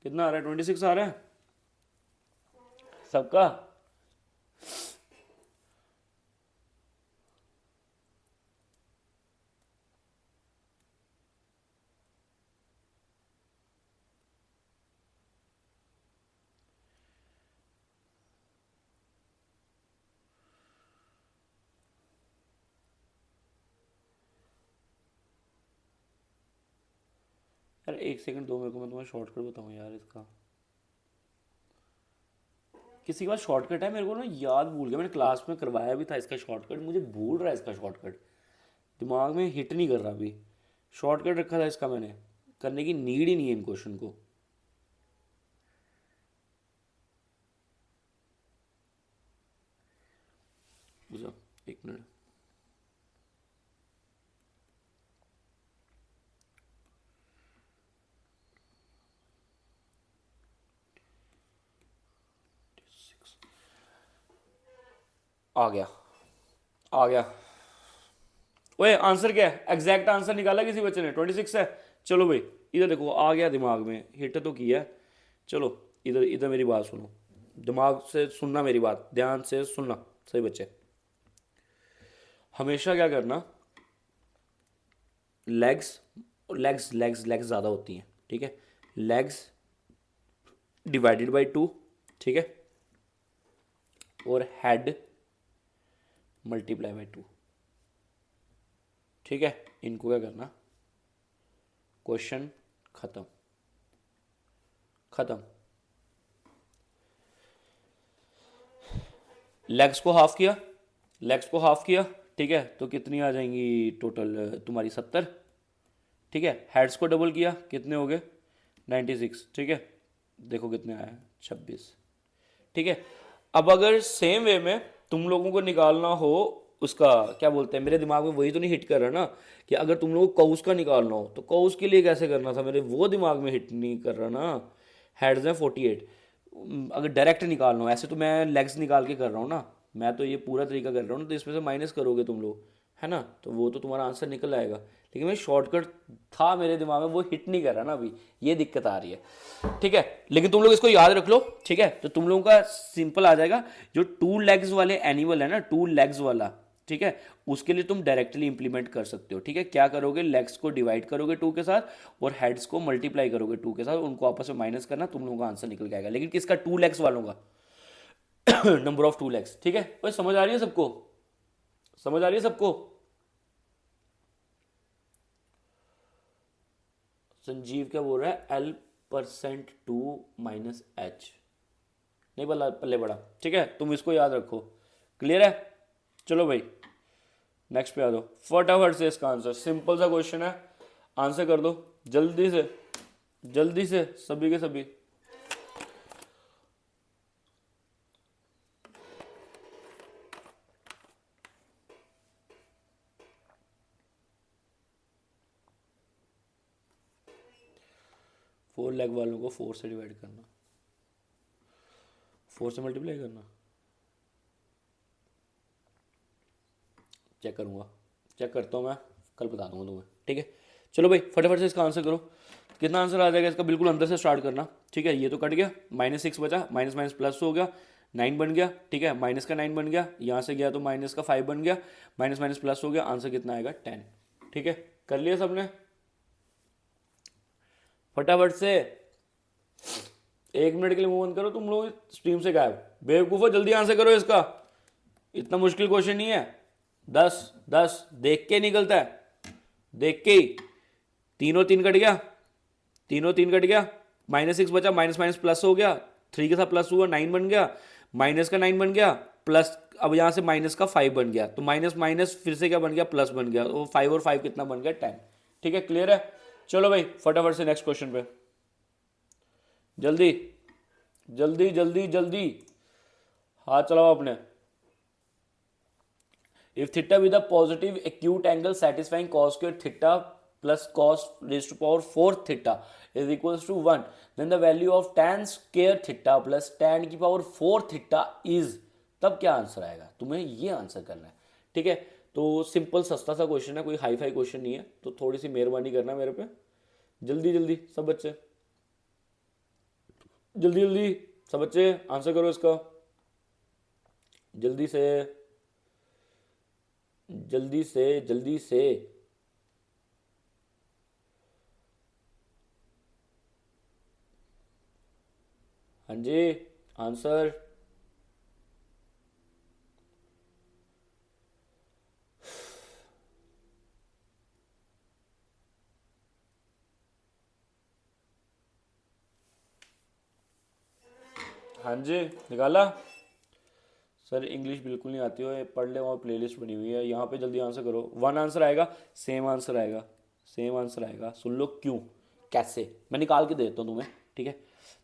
कितना आ रहा है? 26 आ रहा है सबका। यार एक सेकंड दो मेरे को, मैं तुम्हें शॉर्टकट बताऊँ यार इसका। किसी के पास शॉर्टकट है? मेरे को ना याद भूल गया, मैंने क्लास में करवाया भी था इसका शॉर्टकट, मुझे भूल रहा है इसका शॉर्टकट, दिमाग में हिट नहीं कर रहा अभी। शॉर्टकट रखा था इसका मैंने, करने की नीड ही नहीं है इन क्वेश्चन को। रुको, एक मिनट। आ गया, आ गया। ओए आंसर क्या है? एग्जैक्ट आंसर निकाला किसी बच्चे ने? 26 है। चलो भाई इधर देखो, आ गया दिमाग में, हिट तो किया है। चलो इधर इधर मेरी बात सुनो, दिमाग से सुनना मेरी बात, ध्यान से सुनना सही बच्चे। हमेशा क्या करना, लेग्स लेग्स लेग्स लेग्स ज़्यादा होती हैं, ठीक है। लेग्स डिवाइडेड बाई 2, ठीक है, और हेड मल्टीप्लाई बाई 2, ठीक है। इनको क्या करना, क्वेश्चन खत्म, खत्म। लेग्स को हाफ किया, लेग्स को हाफ किया, ठीक है, तो कितनी आ जाएंगी टोटल तुम्हारी? 70, ठीक है। हेड्स को डबल किया, कितने हो गए? 96, ठीक है। देखो कितने आया? 26, ठीक है। अब अगर सेम वे में तुम लोगों को निकालना हो उसका, क्या बोलते हैं, मेरे दिमाग में वही तो नहीं हिट कर रहा ना, कि अगर तुम लोगों को कौस का निकालना हो तो कौस के लिए कैसे करना था, मेरे वो दिमाग में हिट नहीं कर रहा ना। हेड्स हैं 48, अगर डायरेक्ट निकालना हो, ऐसे तो मैं लेग्स निकाल के कर रहा हूँ ना, मैं तो ये पूरा तरीका कर रहा हूँ ना, तो इसमें से माइनस करोगे तुम लोग, है ना, तो वो तो तुम्हारा आंसर निकल आएगा। लेकिन मैं शॉर्टकट था मेरे दिमाग में, वो हिट नहीं कर रहा ना अभी, ये दिक्कत आ रही है, ठीक है। लेकिन तुम लोग इसको याद रख लो, ठीक है, तो तुम लोगों का सिंपल आ जाएगा। जो 2 लेग्स वाले एनिमल है ना, 2 लेग्स वाला, ठीक है, उसके लिए तुम डायरेक्टली इंप्लीमेंट कर सकते हो, ठीक है। क्या करोगे, लेग्स को डिवाइड करोगे 2 के साथ और हेड्स को मल्टीप्लाई करोगे 2 के साथ, उनको आपस में माइनस करना, तुम लोगों का आंसर निकल के आएगा। लेकिन किसका? 2 लेग्स वालों का, नंबर ऑफ 2 लेग्स, ठीक है। भाई समझ आ रही है सबको? समझ आ रही है सबको? संजीव क्या बोल रहा है? L% 2 माइनस एच, नहीं पल्ला पल्ले बड़ा, ठीक है, तुम इसको याद रखो। क्लियर है? चलो भाई नेक्स्ट पे आ दो, फटाफट से इसका आंसर, सिंपल सा क्वेश्चन है, आंसर कर दो जल्दी से, जल्दी से सभी के सभी। फोर लेग वालों को 4 से डिवाइड करना, 4 से मल्टीप्लाई करना, चेक करूँगा, चेक करता हूँ मैं, कल बता दूंगा तुम्हें, ठीक है। चलो भाई फटाफट से इसका आंसर करो, कितना आंसर आ जाएगा इसका? बिल्कुल अंदर से स्टार्ट करना, ठीक है। ये तो कट गया, -6 बचा, माइनस माइनस प्लस हो गया, 9 बन गया, ठीक है, माइनस का 9 बन गया, यहाँ से गया तो माइनस का 5 बन गया, माइनस माइनस प्लस हो गया, आंसर कितना आएगा? 10, ठीक है। कर लिया सबने? फटाफट से 1 मिनट के लिए मुंह बंद करो, तुम लोग स्ट्रीम से गायब। बेवकूफ़ो, जल्दी आंसर करो इसका, इतना मुश्किल क्वेश्चन नहीं है। 10 10 देख के निकलता है, देख के ही। तीनों 3 कट गया, तीनों 3 कट गया, -6 बचा, माइनस माइनस प्लस हो गया, 3 के साथ प्लस हुआ 9 बन गया, माइनस का 9 बन गया, प्लस अब यहाँ से माइनस का 5 बन गया, तो माइनस माइनस फिर से क्या बन गया, प्लस बन गया, तो 5 और 5 कितना बन गया, 10। ठीक है, क्लियर है। चलो भाई फटाफट से नेक्स्ट क्वेश्चन पे, जल्दी जल्दी जल्दी जल्दी हाथ चलाओ अपने। If theta with a positive acute angle satisfying cos square theta plus cos raised to power 4 theta is equals to 1, then the value of tan square theta plus tan की power 4 theta is, तब क्या answer आएगा, तुम्हें ये answer करना है। ठीक है, तो सिंपल सस्ता सा क्वेश्चन है, कोई हाई फाई क्वेश्चन नहीं है, तो थोड़ी सी मेहरबानी करना मेरे पे। जल्दी जल्दी सब बच्चे, जल्दी जल्दी सब बच्चे आंसर करो इसका, जल्दी से जल्दी से जल्दी से। हाँ जी, आंसर। हाँ जी, निकाला। सर इंग्लिश बिल्कुल नहीं आती हो, पढ़ ले, वहाँ प्लेलिस्ट बनी हुई है, यहाँ पे जल्दी आंसर करो। 1 आंसर आएगा, सेम आंसर आएगा, सेम आंसर आएगा। सुन लो क्यों, कैसे, मैं निकाल के देता हूँ तुम्हें। ठीक है,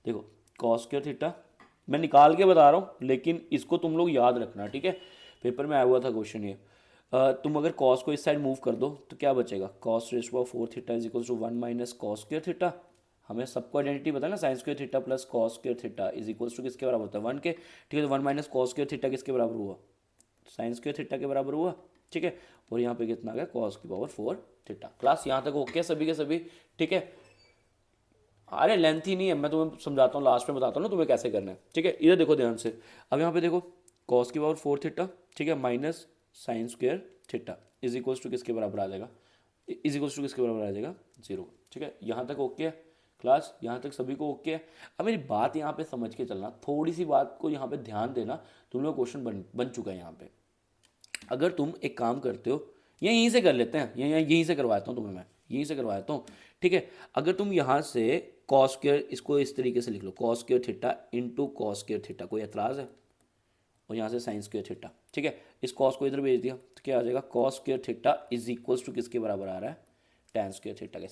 देखो कॉस स्क्वायर थीटा, मैं निकाल के बता रहा हूँ, लेकिन इसको तुम लोग याद रखना। ठीक है, पेपर में आया हुआ था क्वेश्चन ये। तुम अगर कॉस को इस साइड मूव कर दो तो क्या बचेगा, cos raise to power 4 theta is equal to 1 minus cos square theta. हमें सबको आइडेंटिटी पता है ना, sine square theta plus cos square theta is equals to किसके बराबर होता है, 1 के। ठीक है, तो 1 माइनस कॉस स्क्वायर थीटा किसके बराबर हुआ, साइन स्क्वायर थीटा के बराबर हुआ। ठीक है, और यहाँ पे कितना आ गया, कॉस की पावर 4 थीटा। क्लास यहाँ तक ओके सभी के सभी। ठीक है, अरे लेंथ ही नहीं है, मैं तुम्हें समझाता हूँ, लास्ट में बताता हूँ ना तुम्हें कैसे करना है। ठीक है, इधर देखो ध्यान से, अब यहाँ पे देखो कॉस की पावर 4 थीटा, ठीक है, minus sine square theta is equals to किसके बराबर आ जाएगा, इज इक्वल्स टू किसके बराबर आ जाएगा, 0। ठीक है, यहाँ तक ओके है क्लास, यहाँ तक सभी को ओके है। अब मेरी बात यहाँ पे समझ के चलना, थोड़ी सी बात को यहाँ पे ध्यान देना, तुम लोग क्वेश्चन बन चुका है यहाँ पे। अगर तुम एक काम करते हो, यहीं से कर लेते हैं, यहीं से करवाता हूँ तुम्हें, मैं यहीं से करवाता हूँ। ठीक है, अगर तुम यहाँ से कॉस स्क्वायर, इसको इस तरीके से लिख लो, cos square theta into cos square theta, कोई एतराज़ है, और यहाँ से साइन स्क्वायर थीटा। ठीक है, इस कॉस को इधर भेज दिया तो क्या आ जाएगा, cos square theta is equals to किसके बराबर आ रहा है, टैन स्क्वायर थीटा के।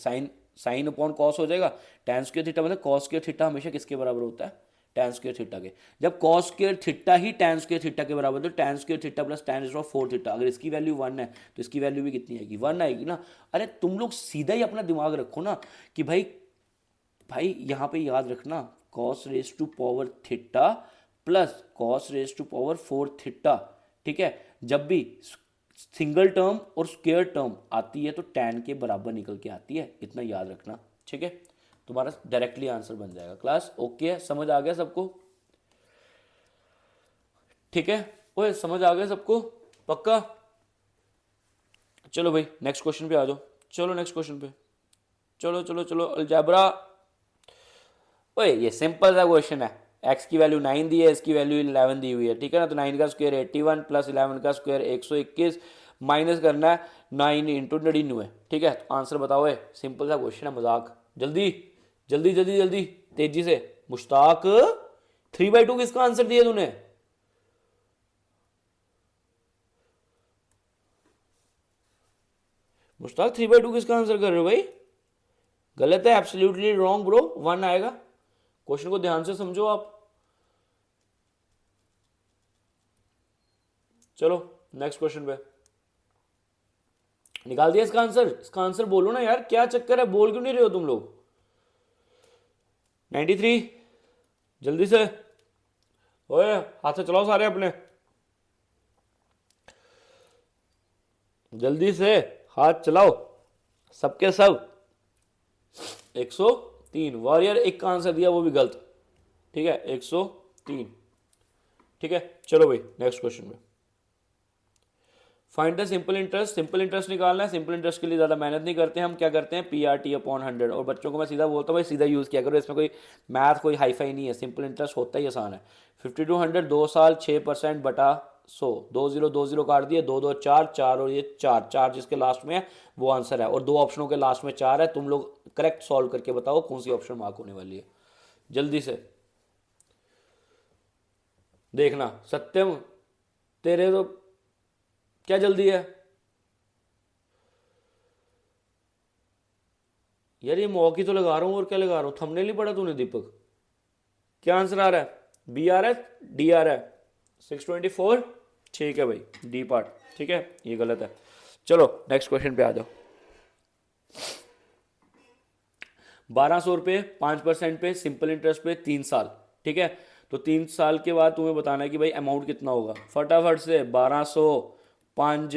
साइन अपॉन कॉस हो जाएगा, टैन स्क्वायर थीटा मतलब कॉस स्क्वायर थीटा हमेशा किसके बराबर होता है, टैन स्क्वायर थीटा के। जब कॉस स्क्वायर थीटा ही टैन स्क्वायर थीटा के बराबर, तो tan square theta plus tan is of 4 theta, अगर इसकी वैल्यू 1 है तो इसकी वैल्यू भी कितनी आएगी, 1 आएगी ना। अरे तुम लोग सीधा ही अपना दिमाग रखो ना कि भाई यहाँ पे याद रखना, cos raise to power theta plus cos raise to power 4 theta. ठीक है, जब भी सिंगल टर्म और स्क्वायर टर्म आती है तो टैन के बराबर निकल के आती है, इतना याद रखना। ठीक है, तुम्हारा डायरेक्टली आंसर बन जाएगा। क्लास ओके है, समझ आ गया सबको, ठीक है, ओए समझ आ गया सबको पक्का। चलो भाई नेक्स्ट क्वेश्चन पे आ जाओ, चलो नेक्स्ट क्वेश्चन पे, चलो चलो चलो अलजेब्रा। ओए ये सिंपल सा क्वेश्चन है, x की वैल्यू 9 दी है, इसकी वैल्यू 11 दी हुई है। ठीक है ना, तो 9 का स्क्वायर 81 प्लस 11 का स्क्वायर 121, माइनस करना है 9 इंटू 99। ठीक है, तो आंसर बताओ, सिंपल सा क्वेश्चन है, मजाक। जल्दी जल्दी जल्दी जल्दी तेजी से। मुश्ताक 3/2 किसका आंसर दिया तूने, मुश्ताक 3/2 किसका आंसर कर रहे हो भाई, गलत है, एब्सोल्युटली रॉन्ग ब्रो, 1 आएगा। क्वेश्चन को ध्यान से समझो आप। चलो नेक्स्ट क्वेश्चन पे, निकाल दिया इसका आंसर, इसका आंसर बोलो ना यार, क्या चक्कर है, बोल क्यों नहीं रहे हो तुम लोग। 93, जल्दी से, ओए हाथ से चलाओ सारे अपने, जल्दी से हाथ चलाओ सबके सब। 103, वॉरियर एक का आंसर दिया वो भी गलत। ठीक है, 103। ठीक है, चलो भाई नेक्स्ट क्वेश्चन में, find the simple interest, simple interest निकालना है। सिंपल इंटरेस्ट के लिए ज़्यादा मेहनत नहीं करते हम, क्या करते हैं PRT अपॉन 100। और बच्चों को मैं सीधा बोलता हूँ भाई सीधा यूज़ किया करो, इसमें कोई मैथ कोई हाईफाई नहीं है, सिंपल इंटरेस्ट होता ही आसान है। 50 to 100 2 साल 6% बटा 100, 2 0 काट दिए, 2 2 4 4 और ये 4 4 जिसके लास्ट में है वो आंसर है। और दो ऑप्शनों के लास्ट में 4 है। तुम लोग करेक्ट सॉल्व करके बताओ कौन सी ऑप्शन मार्क होने वाली है, जल्दी से देखना। सत्यम तेरे तो क्या जल्दी है यार, ये मौकी तो लगा रहा हूँ और क्या लगा रहा हूँ, थंबनेल नहीं पढ़ा तूने दीपक? क्या आंसर आ रहा है? B आ रहा है D आ रहा है? 624 ठीक है भाई, D पार्ट ठीक है, ये गलत है। चलो नेक्स्ट क्वेश्चन पे आ जाओ। 1200 रुपये 5% पे सिंपल इंटरेस्ट पे 3 साल, ठीक है। तो 3 साल के बाद तुम्हें बताना है कि भाई अमाउंट कितना होगा। फटाफट से 1200 5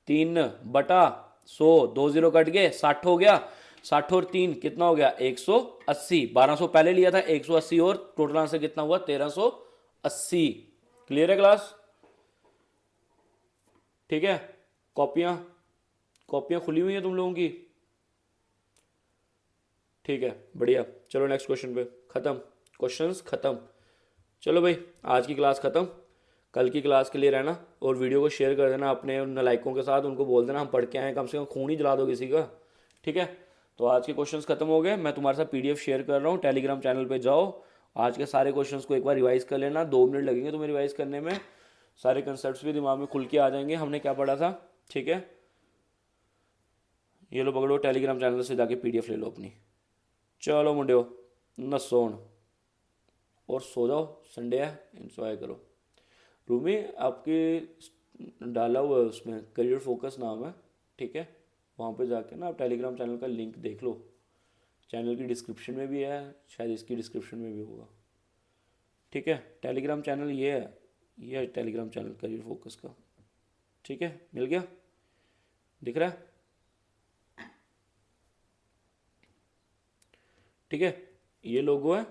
3 बटा 100, 2 0 कट गए, 60 हो गया। 60 और 3 कितना हो गया? 180। 1200 पहले लिया था, 180 और टोटल आंसर कितना हुआ? 1380। क्लियर है क्लास? ठीक है। कॉपियां कॉपियां खुली हुई हैं तुम लोगों की? ठीक है बढ़िया। चलो नेक्स्ट क्वेश्चन पे, खत्म क्वेश्चंस खत्म। चलो भाई आज की क्लास खत्म, कल की क्लास के लिए रहना और वीडियो को शेयर कर देना अपने नलायकों के साथ, उनको बोल देना हम पढ़ के आए, कम से कम खून ही जला दो किसी का, ठीक है। तो आज के क्वेश्चंस खत्म हो गए, मैं तुम्हारे साथ PDF शेयर कर रहा हूँ, टेलीग्राम चैनल पे जाओ, आज के सारे क्वेश्चंस को एक बार रिवाइज कर लेना, 2 मिनट लगेंगे तुम्हें रिवाइज करने में, सारे कंसेप्ट भी दिमाग में खुल के आ जाएंगे हमने क्या पढ़ा था, ठीक है। ये लो पकड़ो, टेलीग्राम चैनल से जाके PDF ले लो अपनी। चलो मुंडियो नसो हुण और सो जाओ, संडे है, इंजॉय करो। रूमी आपकी डाला हुआ है उसमें, करियर फोकस नाम है, ठीक है। वहाँ पे जाके ना आप टेलीग्राम चैनल का लिंक देख लो, चैनल की डिस्क्रिप्शन में भी है, शायद इसकी डिस्क्रिप्शन में भी होगा, ठीक है। टेलीग्राम चैनल ये है टेलीग्राम चैनल करियर फोकस का, ठीक है। मिल गया, दिख रहा है, ठीक है। ये लोगो है,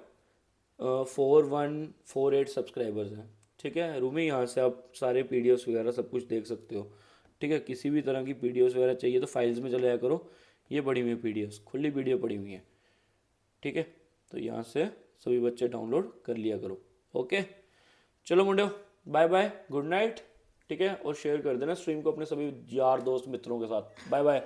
4148 सब्सक्राइबर्स हैं, ठीक है। रूमी यहाँ से आप सारे PDFs वगैरह सब कुछ देख सकते हो, ठीक है। किसी भी तरह की PDFs वगैरह चाहिए तो फाइल्स में चले जाया करो, ये पड़ी हुई है PDFs, खुली PDF पड़ी हुई है, ठीक है। तो यहाँ से सभी बच्चे डाउनलोड कर लिया करो, ओके। चलो मुंडो बाय बाय, गुड नाइट, ठीक है। और शेयर कर देना स्ट्रीम को अपने सभी यार दोस्त मित्रों के साथ। Bye bye.